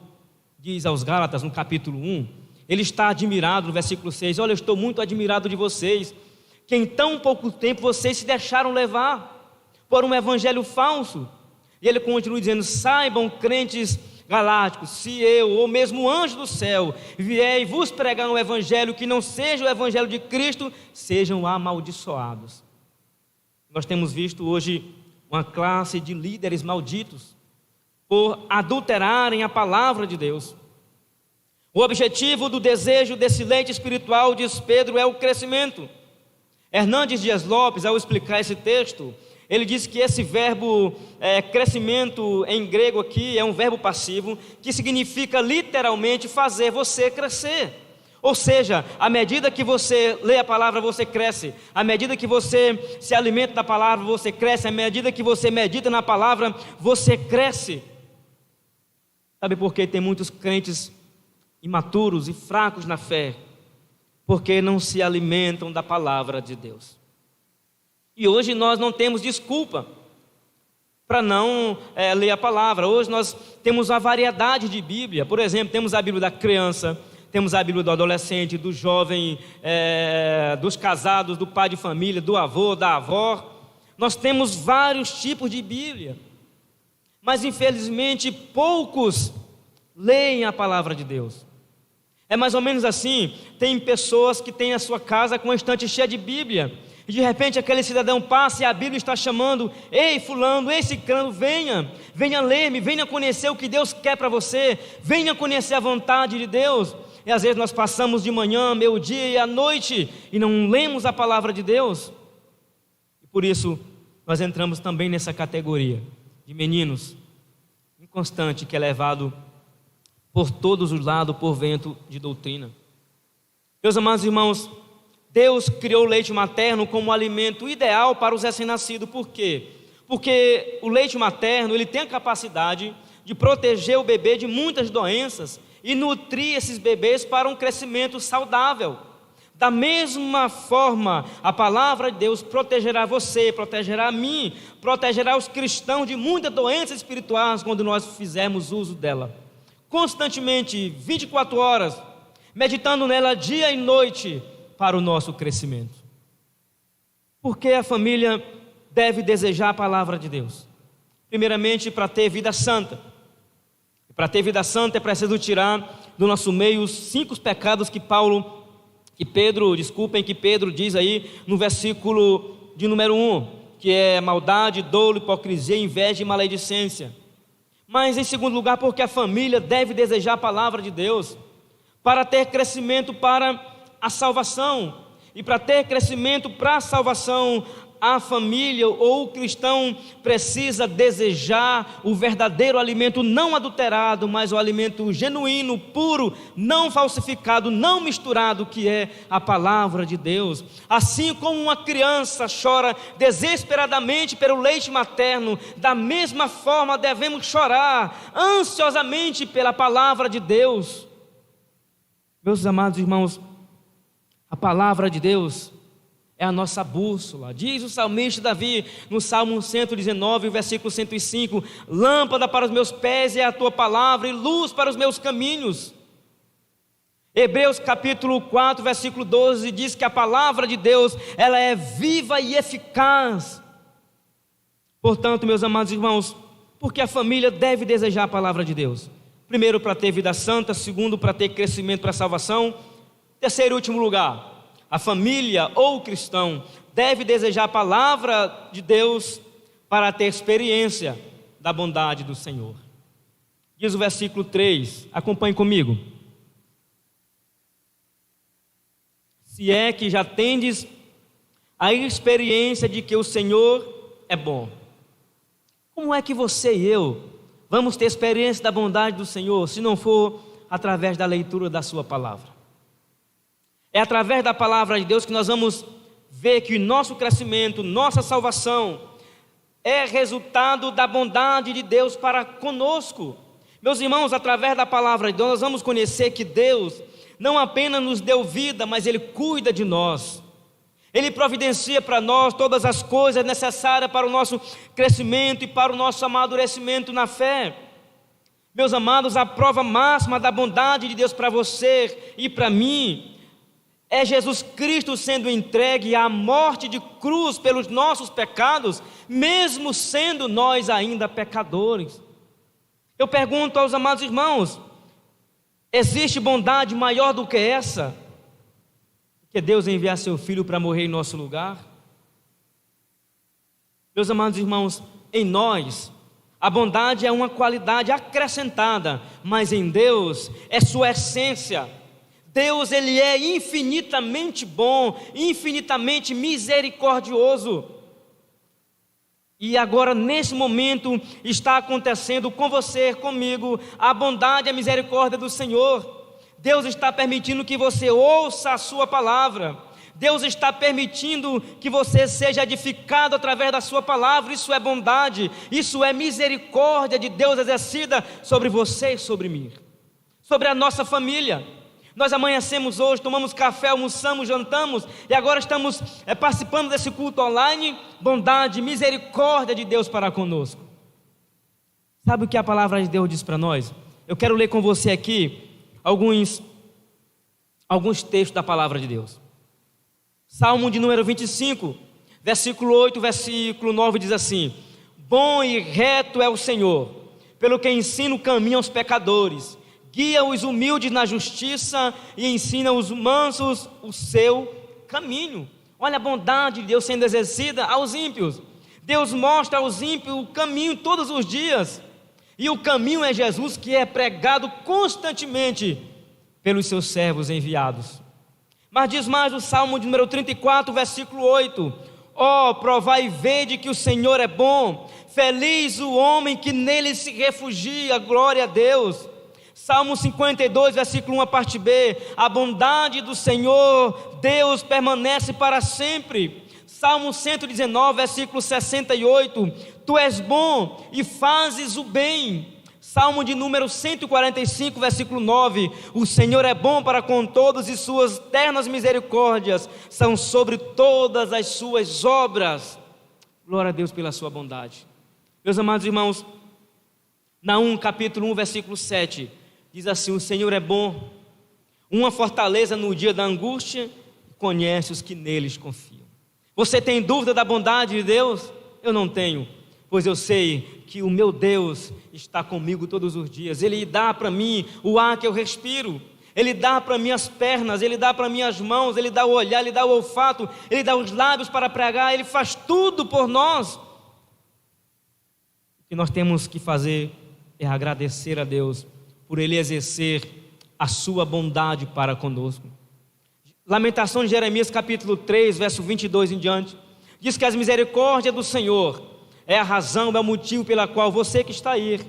diz aos Gálatas no capítulo 1? Ele está admirado no versículo 6, olha, eu estou muito admirado de vocês, que em tão pouco tempo vocês se deixaram levar por um evangelho falso. E ele continua dizendo: saibam, crentes galácticos, se eu ou mesmo o anjo do céu vier e vos pregar um evangelho que não seja o evangelho de Cristo, sejam amaldiçoados. Nós temos visto hoje uma classe de líderes malditos, por adulterarem a palavra de Deus. O objetivo do desejo desse leite espiritual, diz Pedro, é o crescimento. Hernandes Dias Lopes, ao explicar esse texto, ele diz que esse verbo crescimento em grego aqui é um verbo passivo, que significa literalmente fazer você crescer. Ou seja, à medida que você lê a palavra, você cresce. À medida que você se alimenta da palavra, você cresce. À medida que você medita na palavra, você cresce. Sabe por que tem muitos crentes imaturos e fracos na fé? Porque não se alimentam da palavra de Deus. E hoje nós não temos desculpa para não ler a palavra. Hoje nós temos uma variedade de Bíblia. Por exemplo, temos a Bíblia da criança, temos a Bíblia do adolescente, do jovem, dos casados, do pai de família, do avô, da avó. Nós temos vários tipos de Bíblia, mas infelizmente poucos leem a palavra de Deus. É mais ou menos assim, tem pessoas que têm a sua casa com a estante cheia de Bíblia, e de repente aquele cidadão passa e a Bíblia está chamando: ei fulano, ei ciclano, venha ler-me, venha conhecer o que Deus quer para você, venha conhecer a vontade de Deus. E às vezes nós passamos de manhã, meio-dia e à noite e não lemos a palavra de Deus. E por isso nós entramos também nessa categoria de meninos inconstante, que é levado por todos os lados por vento de doutrina. Meus amados irmãos, Deus criou o leite materno como um alimento ideal para os recém-nascidos. Por quê? Porque o leite materno, ele tem a capacidade de proteger o bebê de muitas doenças e nutrir esses bebês para um crescimento saudável. Da mesma forma, a palavra de Deus protegerá você, protegerá a mim, protegerá os cristãos de muitas doenças espirituais quando nós fizermos uso dela. Constantemente, 24 horas, meditando nela dia e noite para o nosso crescimento. Porque a família deve desejar a palavra de Deus? Primeiramente, para ter vida santa. Para ter vida santa é preciso tirar do nosso meio os 5 pecados que Pedro diz aí no versículo de número 1, que é maldade, dolo, hipocrisia, inveja e maledicência. Mas em segundo lugar, porque a família deve desejar a palavra de Deus para ter crescimento para a salvação. E para ter crescimento para a salvação, a família ou o cristão precisa desejar o verdadeiro alimento não adulterado, mas o alimento genuíno, puro, não falsificado, não misturado, que é a palavra de Deus. Assim como uma criança chora desesperadamente pelo leite materno, da mesma forma devemos chorar ansiosamente pela palavra de Deus. Meus amados irmãos, a palavra de Deus é a nossa bússola. Diz o salmista Davi no Salmo 119, versículo 105: lâmpada para os meus pés é a tua palavra e luz para os meus caminhos. Hebreus capítulo 4, versículo 12 diz que a palavra de Deus, ela é viva e eficaz. Portanto, meus amados irmãos, porque a família deve desejar a palavra de Deus? Primeiro, para ter vida santa. Segundo, para ter crescimento para a salvação. Terceiro e último lugar, a família ou o cristão deve desejar a palavra de Deus para ter experiência da bondade do Senhor. Diz o versículo 3, acompanhe comigo: se é que já tendes a experiência de que o Senhor é bom. Como é que você e eu vamos ter experiência da bondade do Senhor se não for através da leitura da sua palavra? É através da palavra de Deus que nós vamos ver que o nosso crescimento, nossa salvação é resultado da bondade de Deus para conosco. Meus irmãos, através da palavra de Deus nós vamos conhecer que Deus não apenas nos deu vida, mas Ele cuida de nós. Ele providencia para nós todas as coisas necessárias para o nosso crescimento e para o nosso amadurecimento na fé. Meus amados, a prova máxima da bondade de Deus para você e para mim é Jesus Cristo sendo entregue à morte de cruz pelos nossos pecados, mesmo sendo nós ainda pecadores. Eu pergunto aos amados irmãos: existe bondade maior do que essa? Que Deus enviar seu Filho para morrer em nosso lugar? Meus amados irmãos, em nós A bondade é uma qualidade acrescentada, mas em Deus é sua essência. Deus, Ele é infinitamente bom, infinitamente misericordioso. E agora, nesse momento, está acontecendo com você, comigo, a bondade e a misericórdia do Senhor. Deus está permitindo que você ouça a sua palavra. Deus está permitindo que você seja edificado através da sua palavra. Isso é bondade, isso é misericórdia de Deus exercida sobre você e sobre mim, sobre a nossa família. Nós amanhecemos hoje, tomamos café, almoçamos, jantamos e agora estamos participando desse culto online. Bondade, misericórdia de Deus para conosco. Sabe o que a palavra de Deus diz para nós? Eu quero ler com você aqui alguns textos da palavra de Deus. Salmo de número 25, versículo 8, versículo 9 diz assim: bom e reto é o Senhor, pelo que ensina o caminho aos pecadores, guia os humildes na justiça e ensina os mansos o seu caminho. Olha a bondade de Deus sendo exercida aos ímpios. Deus mostra aos ímpios o caminho todos os dias, e o caminho é Jesus, que é pregado constantemente pelos seus servos enviados. Mas diz mais o Salmo de número 34, versículo 8: ó, provai e vede que o Senhor é bom, feliz o homem que nele se refugia, glória a Deus. Salmo 52, versículo 1, a parte B: a bondade do Senhor Deus permanece para sempre. Salmo 119, versículo 68: tu és bom e fazes o bem. Salmo de número 145, versículo 9: o Senhor é bom para com todos e suas ternas misericórdias são sobre todas as suas obras. Glória a Deus pela sua bondade. Meus amados irmãos, Naum capítulo 1, versículo 7, diz assim: o Senhor é bom, uma fortaleza no dia da angústia, conhece os que neles confiam. Você tem dúvida da bondade de Deus? Eu não tenho, pois eu sei que o meu Deus está comigo todos os dias. Ele dá para mim o ar que eu respiro, Ele dá para mim as pernas, Ele dá para mim as mãos, Ele dá o olhar, Ele dá o olfato, Ele dá os lábios para pregar, Ele faz tudo por nós. O que nós temos que fazer é agradecer a Deus por Ele exercer a sua bondade para conosco. Lamentação de Jeremias capítulo 3, verso 22 em diante, diz que as misericórdias do Senhor é a razão, é o motivo pela qual você que está aí,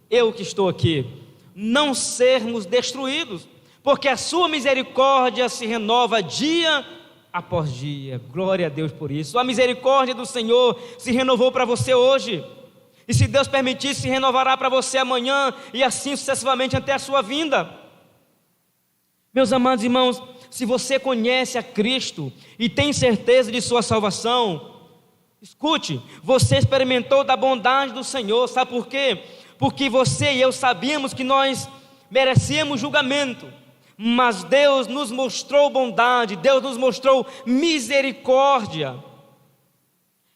eu que estou aqui, não sermos destruídos, porque a sua misericórdia se renova dia após dia. Glória a Deus por isso. A misericórdia do Senhor se renovou para você hoje, e se Deus permitir, se renovará para você amanhã, e assim sucessivamente até a sua vinda. Meus amados irmãos, se você conhece a Cristo e tem certeza de sua salvação, escute, você experimentou da bondade do Senhor. Sabe por quê? Porque você e eu sabíamos que nós merecíamos julgamento, mas Deus nos mostrou bondade, Deus nos mostrou misericórdia.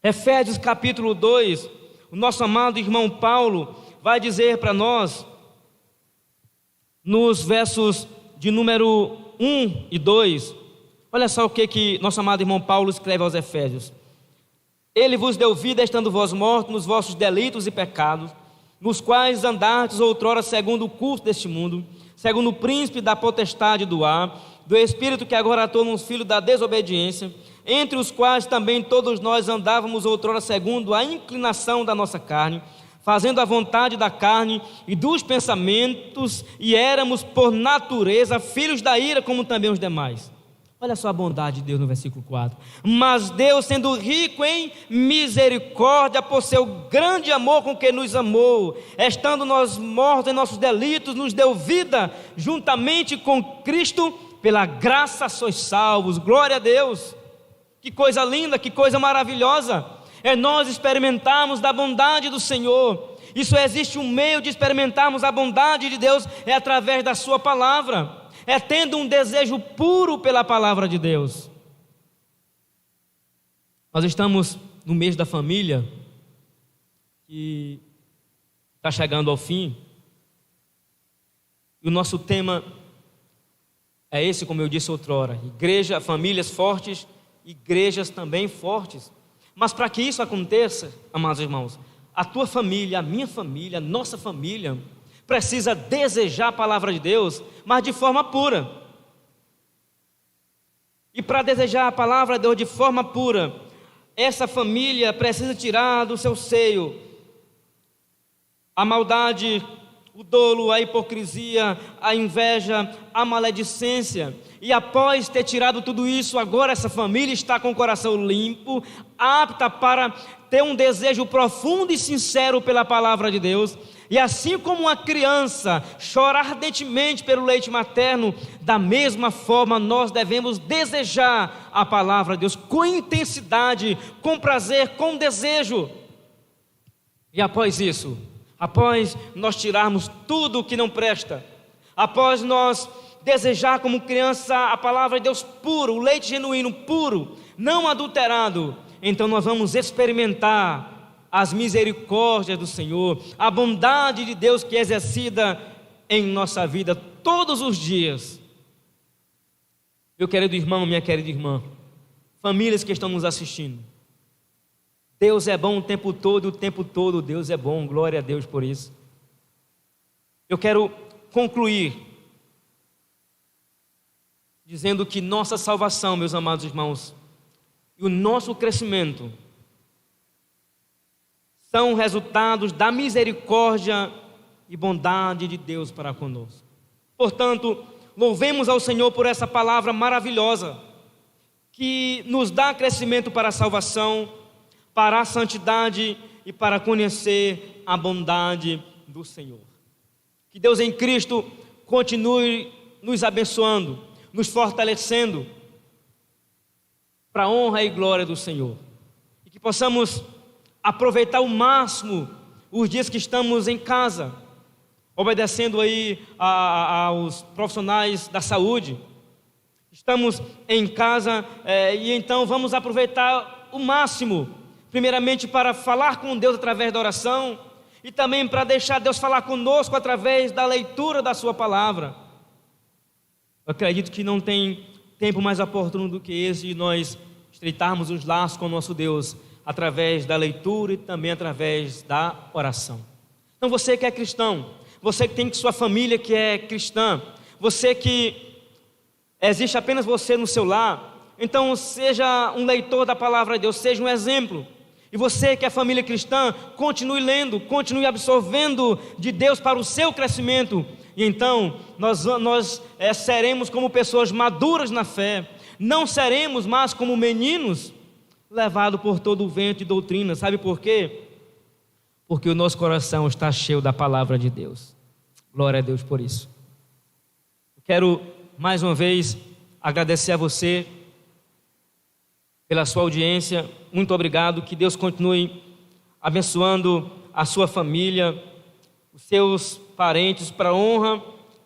Efésios capítulo 2, o nosso amado irmão Paulo vai dizer para nós, nos versos de número 1 e 2, olha só o que nosso amado irmão Paulo escreve aos Efésios: ele vos deu vida estando vós mortos nos vossos delitos e pecados, nos quais andastes outrora segundo o curso deste mundo, segundo o príncipe da potestade do ar, do espírito que agora atua nos filhos da desobediência, entre os quais também todos nós andávamos outrora segundo a inclinação da nossa carne, fazendo a vontade da carne e dos pensamentos, e éramos por natureza filhos da ira, como também os demais. Olha só a bondade de Deus no versículo 4: mas Deus, sendo rico em misericórdia, por seu grande amor com que nos amou, estando nós mortos em nossos delitos, nos deu vida juntamente com Cristo, pela graça sois salvos. Glória a Deus. Que coisa linda, que coisa maravilhosa é nós experimentarmos da bondade do Senhor. E só existe um meio de experimentarmos a bondade de Deus, é através da sua palavra, é tendo um desejo puro pela palavra de Deus. Nós estamos no mês da família, que está chegando ao fim, e o nosso tema é esse, como eu disse outrora: igreja, famílias fortes, igrejas também fortes. Mas para que isso aconteça, amados irmãos, a tua família, a minha família, a nossa família precisa desejar a palavra de Deus, mas de forma pura. E para desejar a palavra de Deus de forma pura, essa família precisa tirar do seu seio a maldade, o dolo, a hipocrisia, a inveja, a maledicência. E após ter tirado tudo isso, agora essa família está com o coração limpo, apta para ter um desejo profundo e sincero pela palavra de Deus. E assim como uma criança chora ardentemente pelo leite materno, da mesma forma nós devemos desejar a palavra de Deus com intensidade, com prazer, com desejo. E após isso, após nós tirarmos tudo o que não presta, após nós desejar como criança a palavra de Deus puro, o leite genuíno puro, não adulterado, então nós vamos experimentar as misericórdias do Senhor, a bondade de Deus que é exercida em nossa vida todos os dias. Meu querido irmão, minha querida irmã, famílias que estão nos assistindo, Deus é bom o tempo todo Deus é bom, glória a Deus por isso. Eu quero concluir dizendo que nossa salvação, meus amados irmãos, e o nosso crescimento são resultados da misericórdia e bondade de Deus para conosco. Portanto, louvemos ao Senhor por essa palavra maravilhosa, que nos dá crescimento para a salvação, para a santidade e para conhecer a bondade do Senhor. Que Deus em Cristo continue nos abençoando, nos fortalecendo, para a honra e glória do Senhor. E que possamos aproveitar ao máximo os dias que estamos em casa, obedecendo aí aos profissionais da saúde. Estamos em casa e então vamos aproveitar o máximo, primeiramente para falar com Deus através da oração e também para deixar Deus falar conosco através da leitura da sua palavra. Eu acredito que não tem tempo mais oportuno do que esse de nós estreitarmos os laços com o nosso Deus através da leitura e também através da oração. Então você que é cristão, você que tem sua família que é cristã, você que existe apenas você no seu lar, então seja um leitor da palavra de Deus, seja um exemplo. E você que é família cristã, continue lendo, continue absorvendo de Deus para o seu crescimento. E então nós seremos como pessoas maduras na fé, não seremos mais como meninos levados por todo o vento e doutrina. Sabe por quê? Porque o nosso coração está cheio da palavra de Deus. Glória a Deus por isso. Eu quero mais uma vez agradecer a você pela sua audiência. Muito obrigado, que Deus continue abençoando a sua família, os seus parentes, para a honra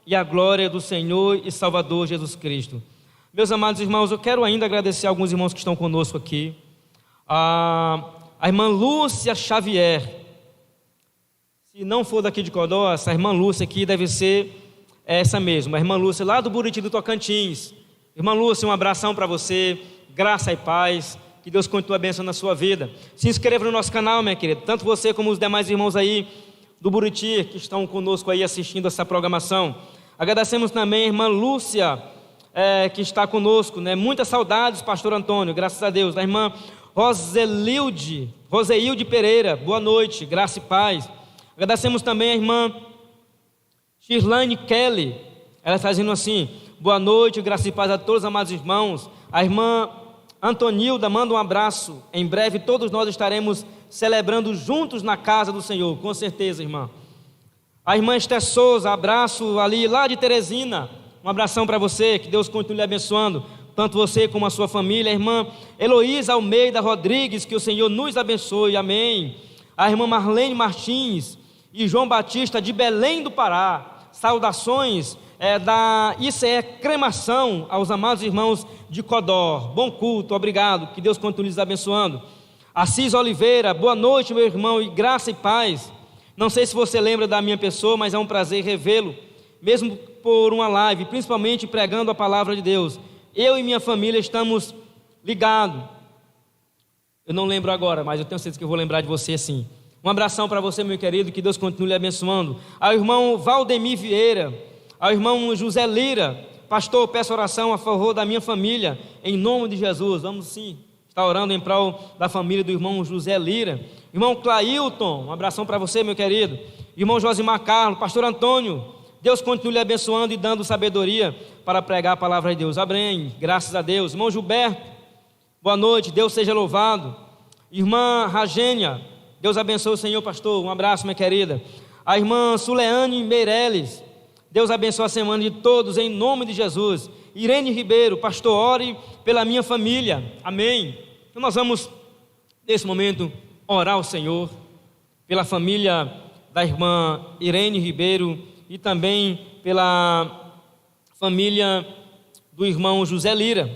e a glória do Senhor e Salvador Jesus Cristo. Meus amados irmãos, eu quero ainda agradecer a alguns irmãos que estão conosco aqui. A irmã Lúcia Xavier, se não for daqui de Codó, essa irmã Lúcia aqui deve ser essa mesma, a irmã Lúcia lá do Buriti do Tocantins. Irmã Lúcia, um abração para você, graça e paz, que Deus continue abençoando a sua vida. Se inscreva no nosso canal, minha querida, tanto você como os demais irmãos aí do Buriti que estão conosco aí assistindo essa programação. Agradecemos também a irmã Lúcia, que está conosco, né? Muitas saudades, pastor Antônio, graças a Deus. A irmã Roseilde Pereira, boa noite, graça e paz. Agradecemos também a irmã Shirlane Kelly, ela está dizendo assim: boa noite, graça e paz a todos os amados irmãos. A irmã Antonilda manda um abraço. Em breve todos nós estaremos celebrando juntos na casa do Senhor, com certeza, irmã. A irmã Esther Souza, abraço ali lá de Teresina, um abração para você, que Deus continue abençoando, tanto você como a sua família. A irmã Heloísa Almeida Rodrigues, que o Senhor nos abençoe, amém. A irmã Marlene Martins e João Batista de Belém do Pará, saudações da ICE Cremação aos amados irmãos de Codó, bom culto, obrigado, que Deus continue lhes abençoando. Assis Oliveira, boa noite meu irmão, e graça e paz. Não sei se você lembra da minha pessoa, mas é um prazer revê-lo, mesmo por uma live, principalmente pregando a palavra de Deus. Eu e minha família estamos ligados. Eu não lembro agora, mas eu tenho certeza que eu vou lembrar de você sim. Um abração para você, meu querido, que Deus continue lhe abençoando. Ao irmão Valdemir Vieira, ao irmão José Lira, pastor, peço oração a favor da minha família, em nome de Jesus. Vamos sim estar orando em prol da família do irmão José Lira. Irmão Clailton, um abração para você, meu querido. Irmão Josimar Carlos, pastor Antônio, Deus continue lhe abençoando e dando sabedoria para pregar a palavra de Deus. Amém, graças a Deus. Irmão Gilberto, boa noite, Deus seja louvado. Irmã Ragênia, Deus abençoe o Senhor, pastor, um abraço, minha querida. A irmã Suleane Meireles, Deus abençoe a semana de todos, em nome de Jesus. Irene Ribeiro, pastor, ore pela minha família, amém. Então nós vamos, nesse momento, orar ao Senhor, pela família da irmã Irene Ribeiro e também pela família do irmão José Lira.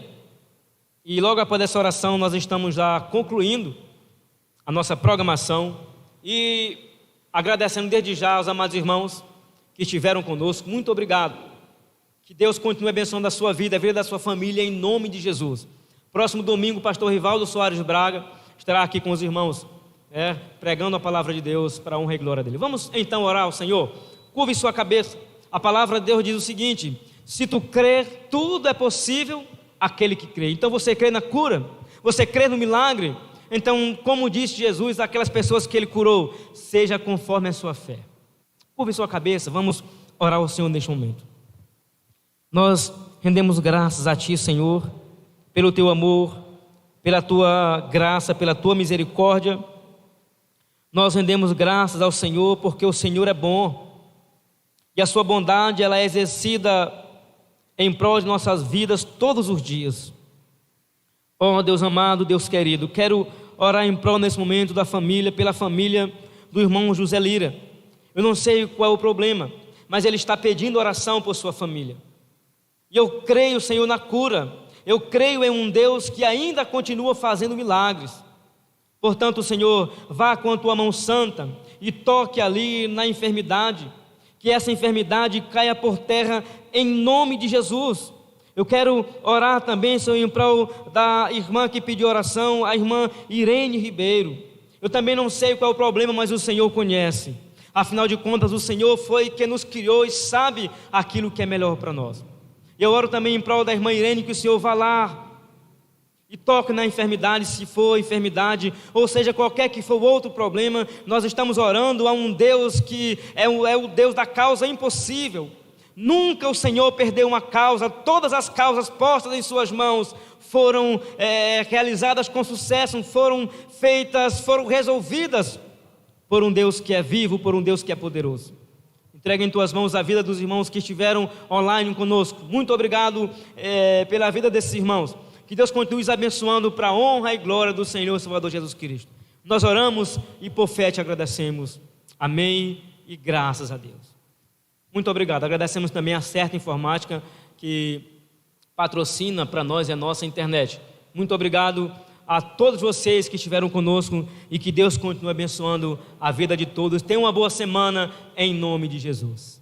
E logo após essa oração, nós estamos já concluindo a nossa programação e agradecendo desde já aos amados irmãos que estiveram conosco. Muito obrigado. Que Deus continue abençoando a sua vida, a vida da sua família, em nome de Jesus. Próximo domingo, o pastor Rivaldo Soares Braga estará aqui com os irmãos, pregando a palavra de Deus para a honra e glória dele. Vamos então orar ao Senhor. Curve sua cabeça. A palavra de Deus diz o seguinte: se tu crer, tudo é possível àquele que crê. Então você crê na cura? Você crê no milagre? Então, como disse Jesus àquelas pessoas que ele curou, seja conforme a sua fé. Curve sua cabeça, vamos orar ao Senhor neste momento. Nós rendemos graças a Ti, Senhor, pelo Teu amor, pela Tua graça, pela Tua misericórdia. Nós rendemos graças ao Senhor porque o Senhor é bom e a Sua bondade ela é exercida em prol de nossas vidas todos os dias. Ó Deus amado, Deus querido, quero orar em prol nesse momento da família, pela família do irmão José Lira. Eu não sei qual é o problema, mas ele está pedindo oração por sua família. E eu creio, Senhor, na cura. Eu creio em um Deus que ainda continua fazendo milagres. Portanto, Senhor, vá com a Tua mão santa e toque ali na enfermidade, que essa enfermidade caia por terra em nome de Jesus. Eu quero orar também, Senhor, em prol da irmã que pediu oração, a irmã Irene Ribeiro. Eu também não sei qual é o problema, mas o Senhor conhece. Afinal de contas, o Senhor foi quem nos criou e sabe aquilo que é melhor para nós. Eu oro também em prol da irmã Irene, que o Senhor vá lá e toque na enfermidade, se for enfermidade, ou seja, qualquer que for outro problema. Nós estamos orando a um Deus que é o Deus da causa impossível. Nunca o Senhor perdeu uma causa. Todas as causas postas em suas mãos foram realizadas com sucesso, foram feitas, foram resolvidas por um Deus que é vivo, por um Deus que é poderoso. Entrega em Tuas mãos a vida dos irmãos que estiveram online conosco. Muito obrigado pela vida desses irmãos. Que Deus continue os abençoando para a honra e glória do Senhor Salvador Jesus Cristo. Nós oramos e por fé te agradecemos. Amém e graças a Deus. Muito obrigado. Agradecemos também a Certa Informática, que patrocina para nós e a nossa internet. Muito obrigado a todos vocês que estiveram conosco e que Deus continue abençoando a vida de todos. Tenham uma boa semana em nome de Jesus.